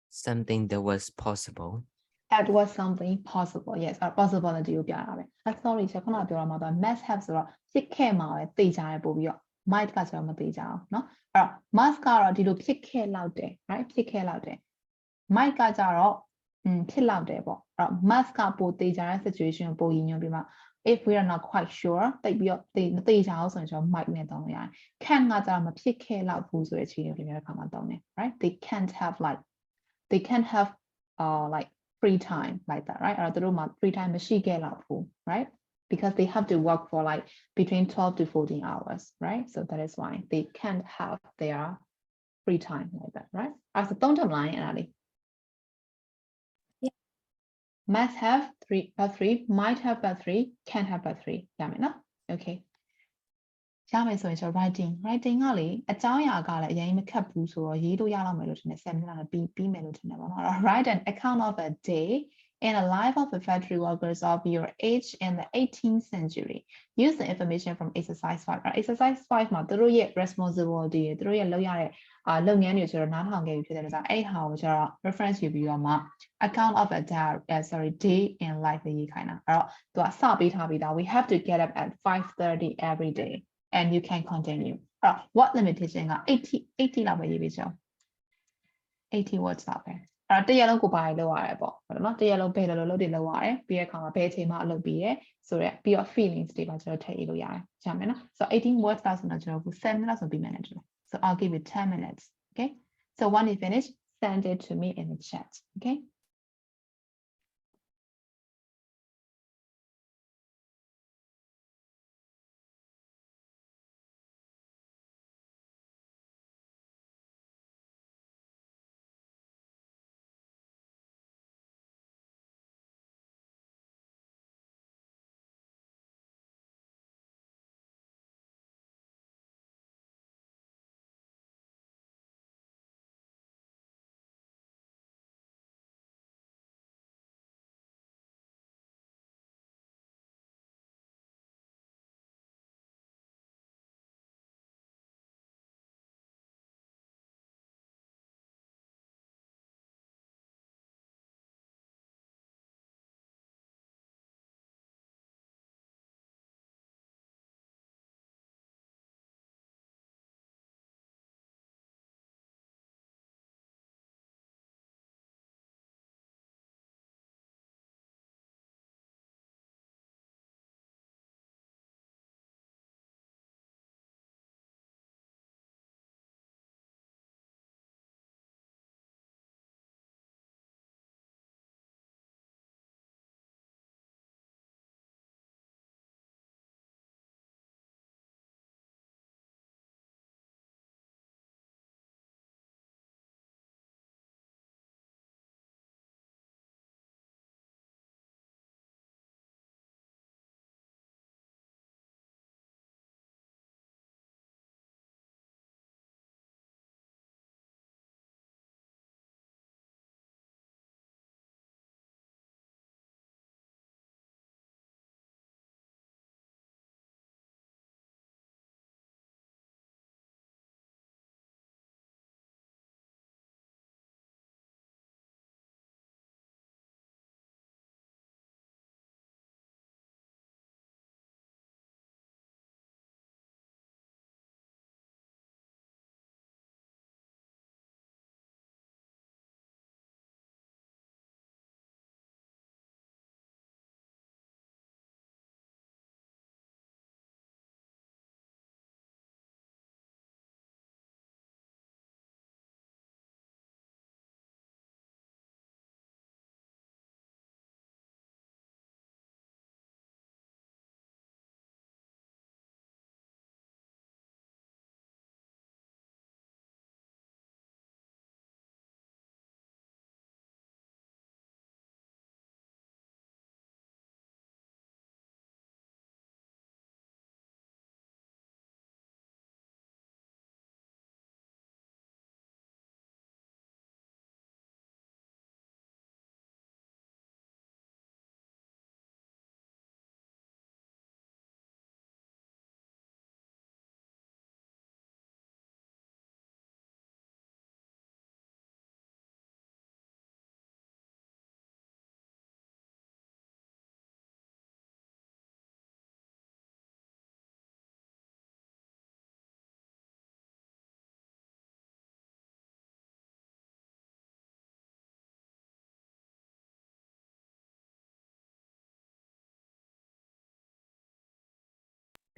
something that was possible. That was something possible. Yes, possibility ကိုပြတာပဲ sorry ချက်ခုနပြောတာမှာတော့ must have ဆိုတော့ဖြစ်ခဲ့မှာပဲသိကြရပို့ပြီးတော့ might ကဆိုတော့မသိကြအောင်เนาะအဲ့တော့ must ကတော့ဒီလိုဖြစ်ခဲ့လောက်တယ် right ဖြစ်ခဲ့လောက်တယ် might ကကြတော့ဖြစ်လောက်တယ်ပေါ့အဲ့တော့ must ကပိုသိကြတဲ့ situation ကိုပိုရည်ညွှန်းပြီးမှ if we are not quite sure တိတ်ပြီးတော့သိကြအောင်ဆိုရင်ကျွန်တော် might နဲ့တောင်းလို့ရတယ် can ကကြတော့မဖြစ်ခဲ့လောက်ဘူးဆိုတဲ့အခြေအနေကိုပြောတဲ့အခါမှာတောင်းတယ် right they can't have like free time like that right အဲ့တော့သူတို့မှာ free time မရှိခဲ့လောက်ဘူး right because they have to work for like between 12 to 14 hours right so that is why they can't have their free time like that right အဲ့ဒါသုံးထပ်မလားအဲ့ဒါလေး must have but 3 might have but 3 can have but 3ရမယ်နော် okay ရမယ်ဆိုရင်ကျွန်တော် writing ကလေအကြောင်းအရာကလည်းအရင်မခက်ဘူးဆိုတော့ရေးလို့ရတော့မယ်လို့ထင်တယ်7မိနစ်လောက်ပြီးမယ်လို့ထင်တယ်ပေါ့နော် write an account of a day in the life of the factory workers of your age in the 18th century use the information from exercise 5 exercise 5မှာသူတို့ရဲ့ responsibility သူတို့ရဲ့လုပ်ရတဲ့လုပ်ငန်းတွေကျွန်တော်နားထောင်ခဲ့ပြီးဖြစ်တဲ့အတွက်အဲ့ဟာကိုကျွန်တော် reference ယူပြီးတော့မှ account of a day in life ရေးခိုင်းတာအဲ့တော့သူကစပေးထားပြီးသား we have to get up at 5:30 every day and you can continue အဲ့တော့ what limitation က80လောက်ပဲရေးပေးချင်80 words လောက်ပဲအဲ့တော့တစ်ရက်လုံးကိုပါရလောက်ရတယ်ပေါ့ဟုတ်တယ်နော်တစ်ရက်လုံးဘယ်လိုလုပ်တွေလုပ်ရတယ်ပြီးတဲ့အခါမှာဘယ်အချိန်မှအလုပ်ပြီးရဲဆိုတော့ပြီးတော့ feelings တွေပါကျွန်တော်ထည့်ရေးလို့ရတယ်ရမယ်နော် so 18 words လောက်ဆိုတော့ကျွန်တော်7 minutes လောက်ဆိုပြီးမယ်နဲ့တူတယ် so I'll give you 10 minutes okay so when you finish send it to me in the chat okay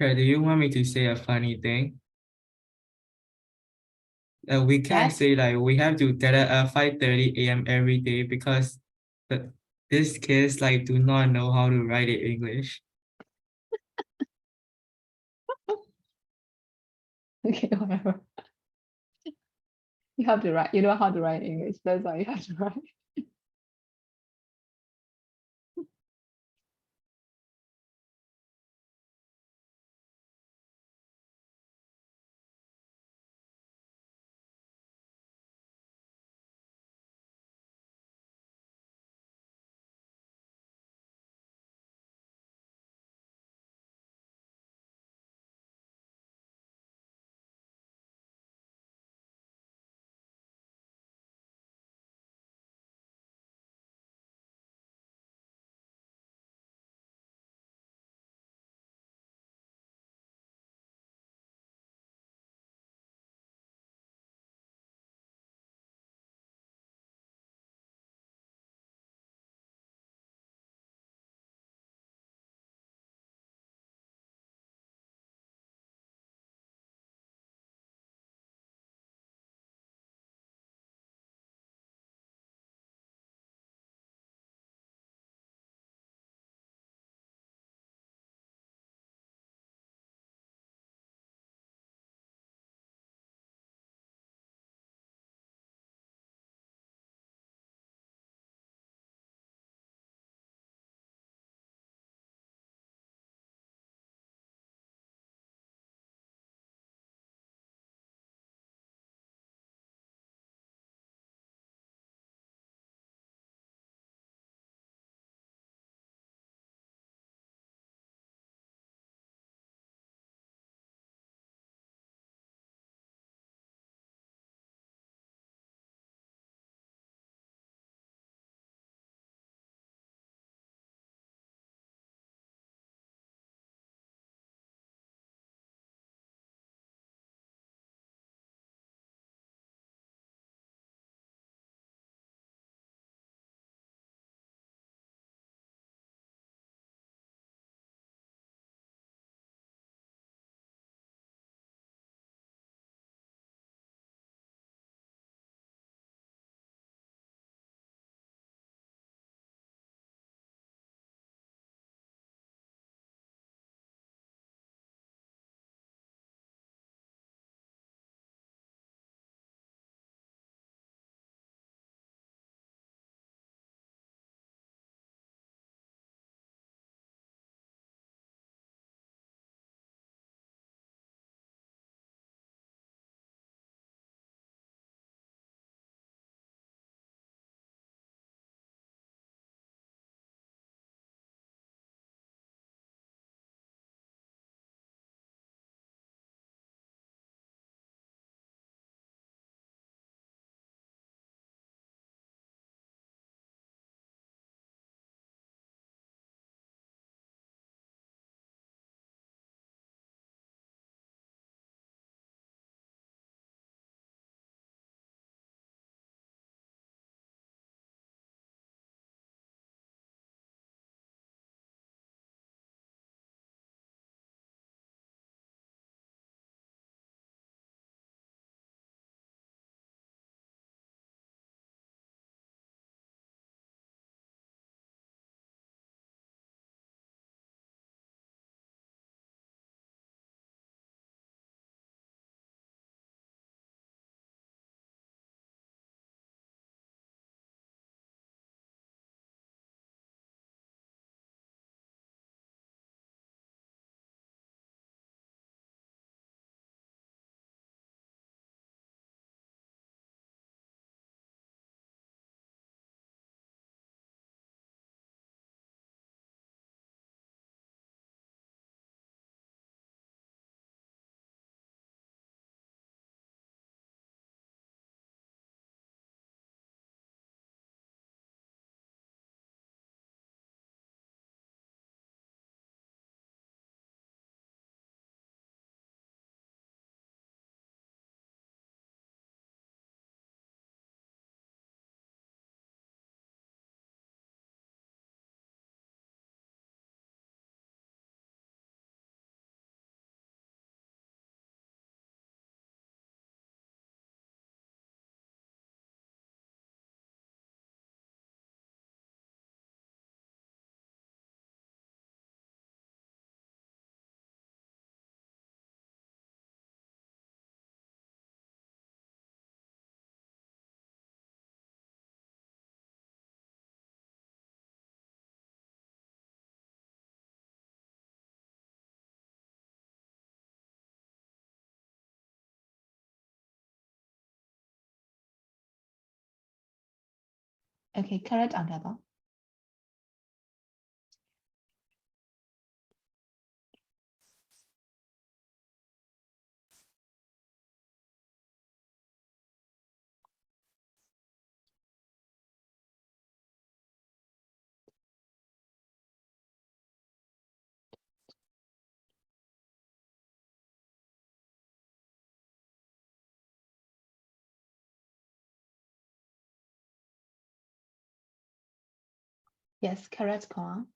Okay, do you want me to say a funny thing? We can't Yes. say like we have to get up at 5:30 a.m. every day because these kids like do not know how to write in English. Okay, whatever. You have to write. You know how to write English. That's why you have to write. Okay, correct answer. Yes, correct, Koan.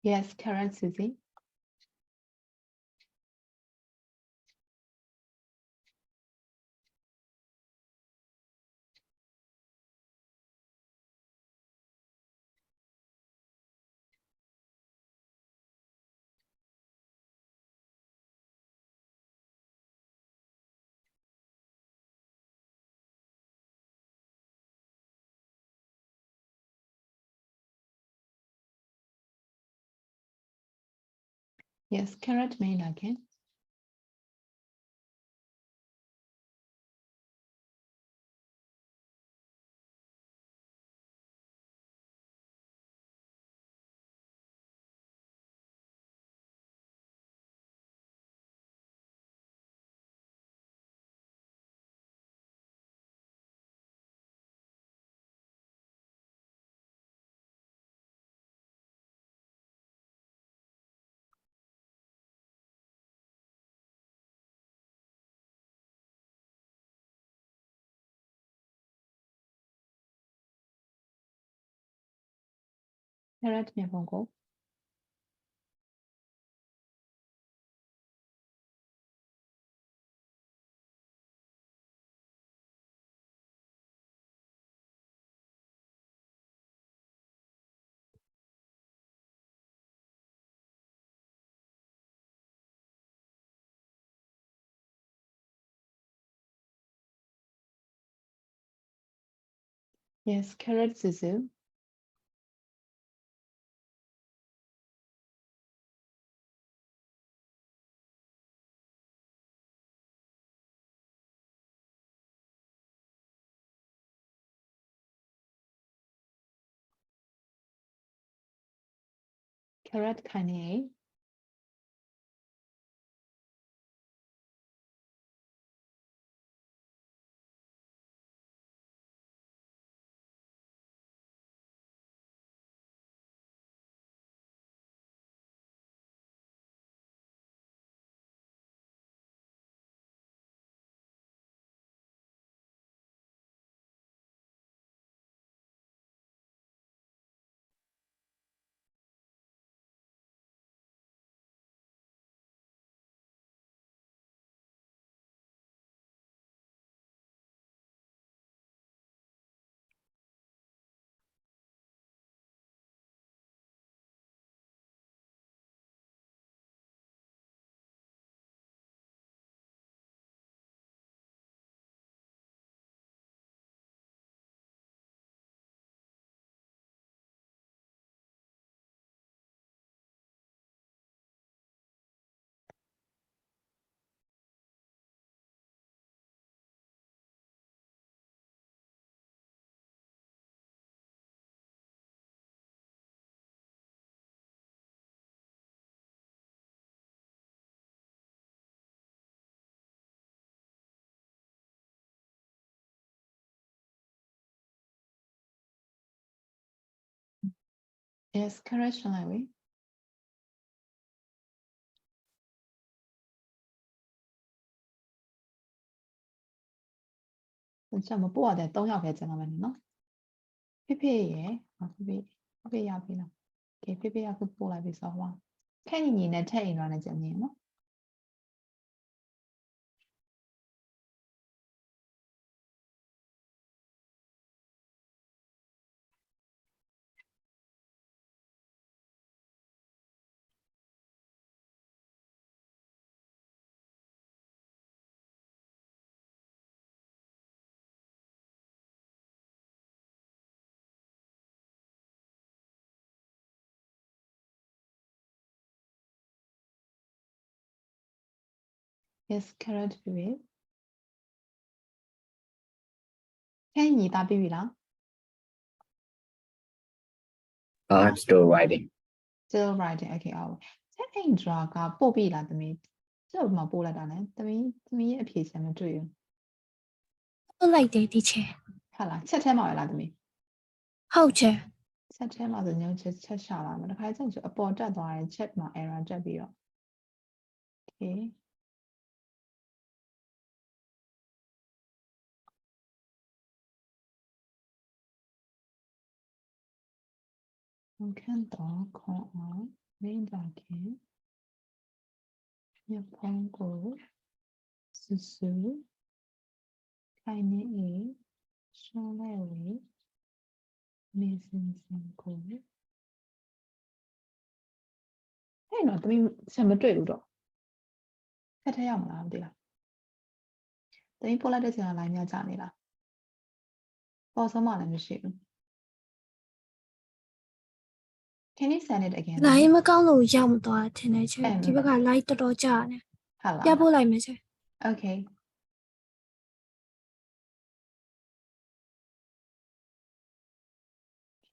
Yes, correct, Susie. Yes, correct, main again. Correct, Myeongo. Yes, correct, Suzu. Correct, Kanye. Yes, correct, Nay Nwe. 진짜 뭐 뽑아야 돼. 3ယောက်ပဲကျန်တော့မယ်နော်ဖေဖေရယ်ဖေဖေရပြီလားโอเคဖေဖေရခုပို့လိုက်ပြီဆိုတော့ခက်ညီညီနဲ့ထည့်ရင်တော့လည်းကျန်နေနော် Yes, correct ဖေဖေခက်ညီတာပြီပြီလား I'm still writing. Still writing. Okay, အော်ချက်အိမ်ဒရာကပို့ပြီလားသမီးကျုပ်မှပို့လိုက်တာလဲသမီးရဲ့အဖြေချက်မတွေ့ဘူး ဟုတ်လိုက်တယ် teacher ဟုတ်လားချက်ထဲမှာရလားသမီး ဟုတ်ချေ ချက်ထဲမှာဆိုညောချက်ရှာလာမှာတစ်ခါကျရင်အပေါ်တက်သွားရင် check မှာ error တက်ပြီးတော့ Okay. Okay, đó có ở bên đó kia. Nhập phong của sự khai nế ý so leo ý mê sinh của thế nó tụi xem mớiတွေ့လို့တော့ဆက်ထည့်ရမလားမသိလားတမီးပို့လိုက်တဲ့ချိန်က line များကြာနေလားပေါ်ဆုံးမှလည်းမရှိဘူး Can you send it again? လိုင်းမကောင်းလို့ရောက်မသွားထင်တယ်ချေ အဲ့ ဒီဘက်က live တော်တော်ကြာနေ ဟုတ်လား ပြပို့လိုက်မယ်ချေ Okay.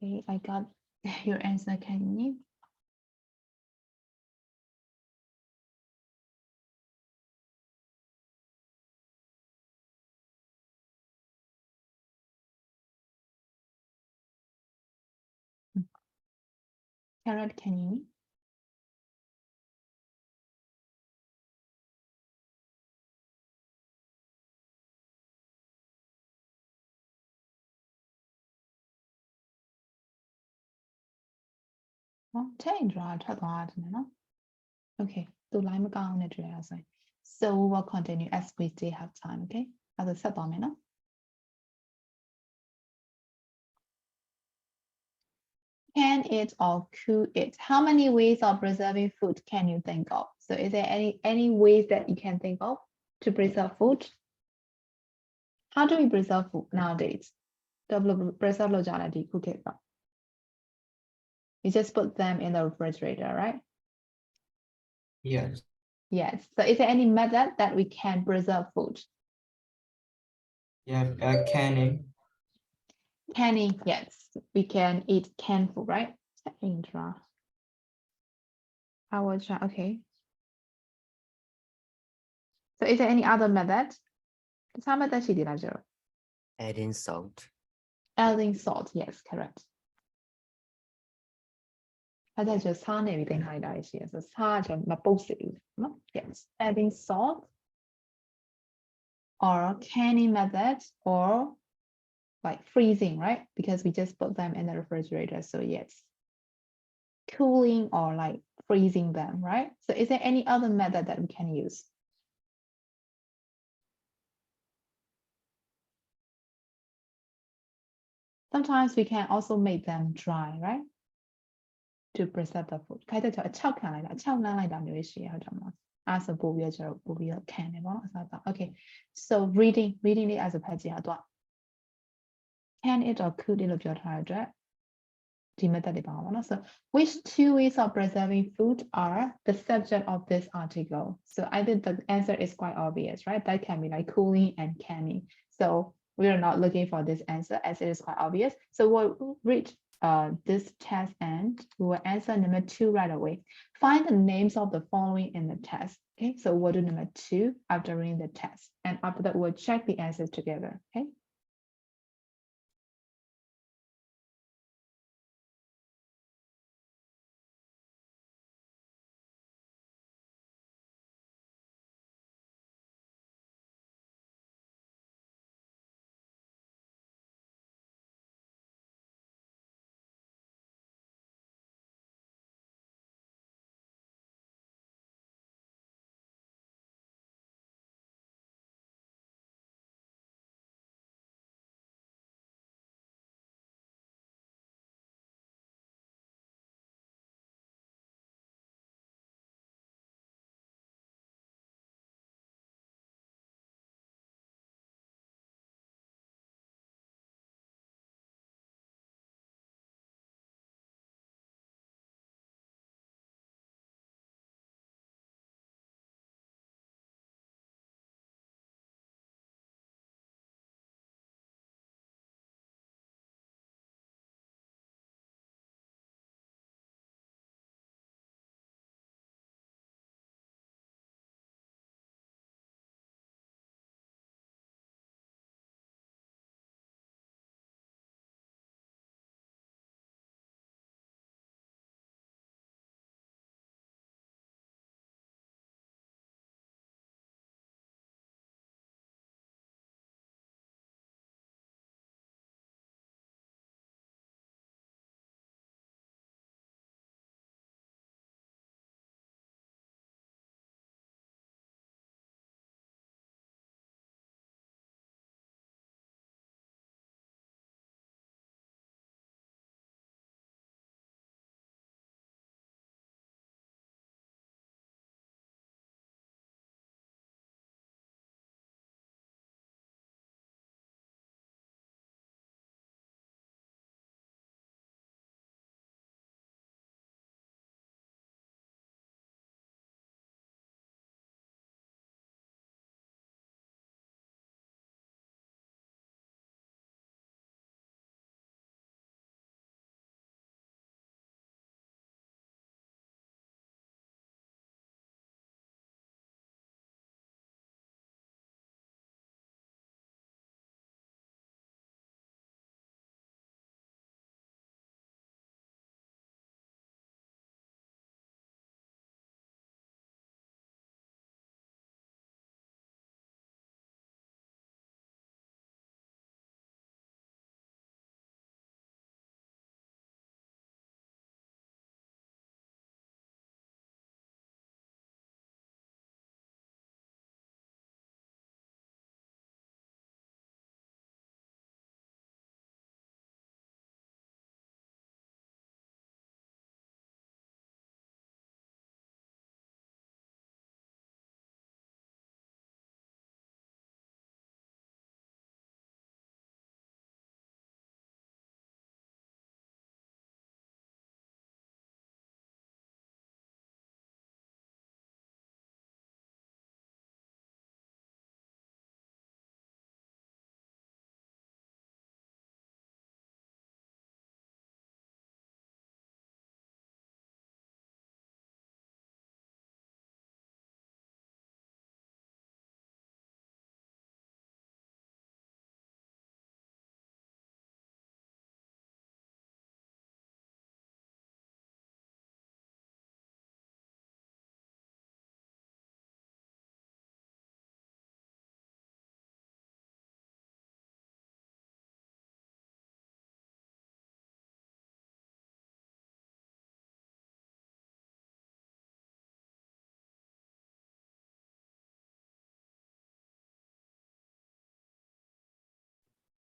Okay, I got your answer. Can you? Carrot, can you? Change right? Okay, so line မကောင်းနဲ့တွေ့ရဆိုရင် so we will continue as we still have time. Okay, အဲ့ဒါဆက်သွားမယ်နော် Can it or cool it? How many ways of preserving food can you think of? So is there any ways that you can think of to preserve food? How do we preserve food nowadays? Preserve လို့ကြားလိုက်ဒီခုခေတ်က You just put them in the refrigerator, right? Yes. Yes. So is there any method that we can preserve food? Yeah, canning. Canning, yes. We can eat canned food, right? Indra. I will try. Okay. So is there any other method? Some method she did, Ajaro. Adding salt. Adding salt, yes, correct. That's just how everything like that. So such a no? Yes. Adding salt or canning method or like freezing, right? Because we just put them in the refrigerator. So yes. Cooling or like freezing them, right? So is there any other method that we can use? Sometimes we can also make them dry, right? To preserve the food. ခိုင်းတဲ့အချောက်ခံလိုက်တာအချောက်လန်းလိုက်တာမျိုးရှိရဟုတ်တယ်မလားအဲ့ဆိုပို့ပြီးတော့ပို့ပြီးတော့ခံတယ်ပေါ့နော်အစားတော့ Okay. So reading လေးအဲ့ဆိုဖတ်ကြည့်ရတော့ Can it or could it လို့ပြောထားတဲ့အတွက်ဒီ method တွေပါပါနော် So which two ways of preserving food are the subject of this article? So I think the answer is quite obvious, right? That can be like cooling and canning. So we are not looking for this answer as it is quite obvious. So we'll read this test and we will answer number 2 right away. Find the names of the following in the test. Okay, so we'll do number 2 after reading the test. And after that, we'll check the answers together. Okay.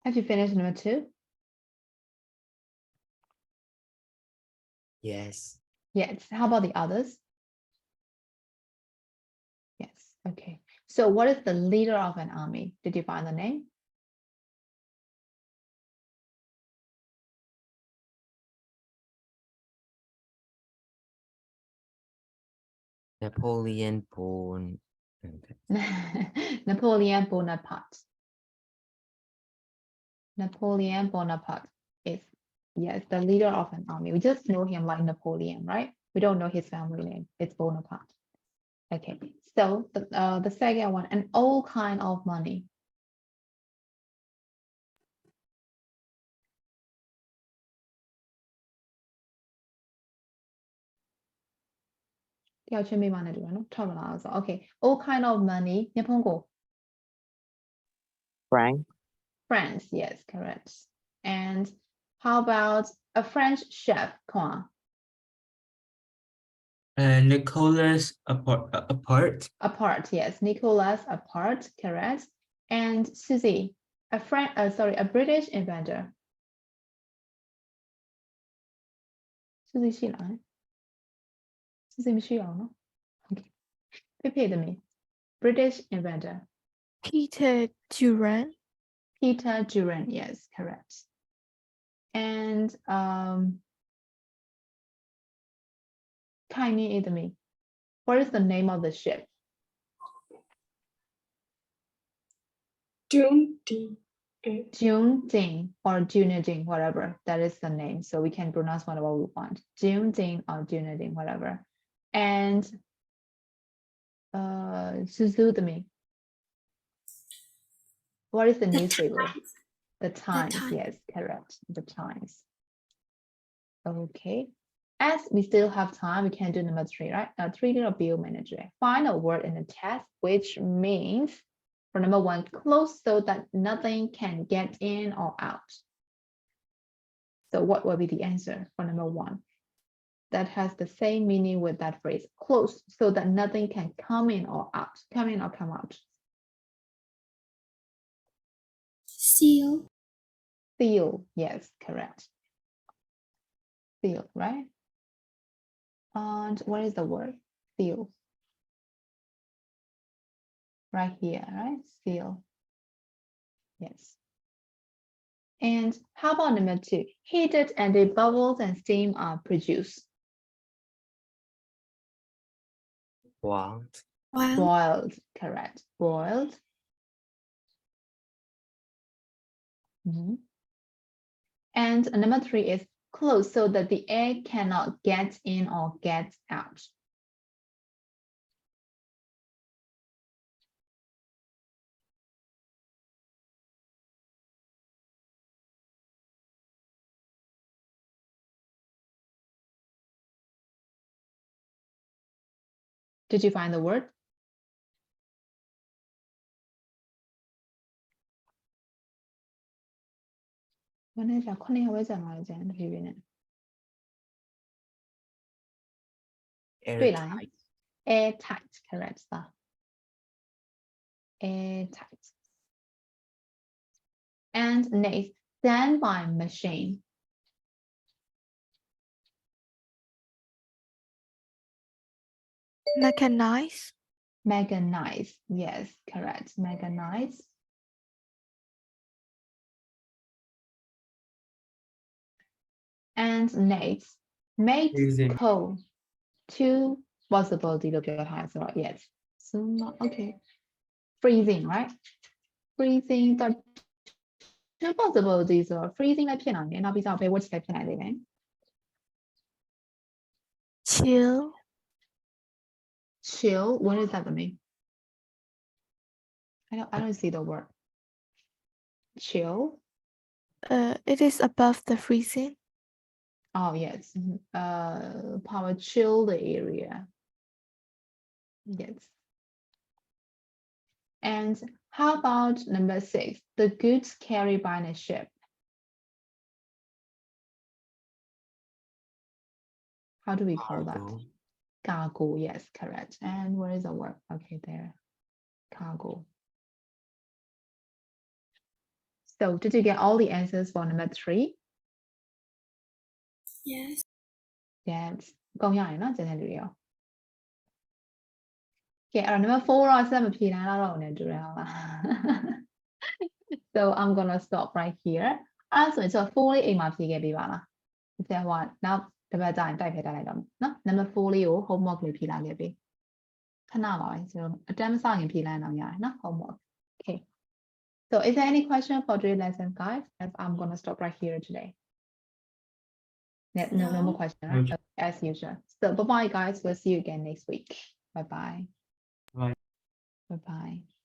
Have you finished number 2? Yes. Yes. How about the others? Yes. Okay. So what is the leader of an army? Did you find the name? Napoleon Bon. Napoleon Bonaparte. Napoleon Bonaparte is, yes, the leader of an army. We just know him like Napoleon, right? We don't know his family name. It's Bonaparte. Okay, so the second one, an old kind of money. Okay, old kind of money. Frank, France, yes, correct. And how about a French chef? Come on. Nicholas apart. Apart, yes. Nicholas apart, correct. And Susie, a British inventor. Susie 是哪里? Susie 唔需要咯? Okay. Repeat me. British inventor. Peter Duran Peter Duran, yes, correct. And tiny is me. What is the name of the ship? June Jing or Junior Jing, whatever. That is the name. So we can pronounce whatever we want. June Jing or Junior Jing, whatever. And Suzumi. What is the newspaper? The Times, Times. yes, correct. The Times. Okay. As we still have time, we can do number 3, right? 3 little bill manager. Find a word in the test, which means for number 1, close so that nothing can get in or out. So what will be the answer for number 1? That has the same meaning with that phrase, close so that nothing can come in or out, come in or come out. Seal Seal, yes, correct. Seal, right? And what is the word? Seal. Right here, right? Seal. Yes. And how about number 2? Heated and the bubbles and steam are produced. Wild. Wild Boiled, correct. Boiled. Mhm. And number 3 is closed so that the air cannot get in or get out. Did you find the word? Airtight. Airtight, correct. Airtight. And next, standby machine. Mechanized Mechanized, yes, correct. Mechanized. And next, make Freezing. cold. 2 possibilities of your answer, yes. So okay. Freezing, right? Freezing, the 2 possibilities of freezing 来骗人嘅，那比較被 what's 來騙人嘅。 Chill Chill, what does that mean? I don't see the word. Chill. It is above the freezing. Oh yes. Power chill the area. Yes. And how about number 6? The goods carried by a ship. How do we call that? Cargo. Cargo, yes, correct. And where is the word? Okay, there. Cargo. So did you get all the answers for number 3? Yes. Yes. ကုန်ရရင်เนาะကျန်တဲ့လူတွေရော Okay အဲ့တော့ number 4တော့ဆက်မဖြေနိုင်တော့ဘူးねတူတယ်ဟုတ်လား So I'm gonna stop right here အဲ့ဒါဆိုရင်4လေးအိမ်မှာဖြေခဲ့ပေးပါလားဒီဟိုကနောက်တစ်ပတ်ကြာရင်တိုက်ဖျက်တက်လိုက်တော့เนาะ number 4လေးကို homework လေးဖြေလိုက်ခဲ့ပေးခဏပါပဲဆိုတော့အတန်းမစခင်ဖြေလိုက်အောင်ရတယ်เนาะ homework Okay so is there any question for today's lesson guys as I'm gonna stop right here today no more question right? No. Okay, as usual so bye bye guys we'll see you again next week bye bye Bye. bye bye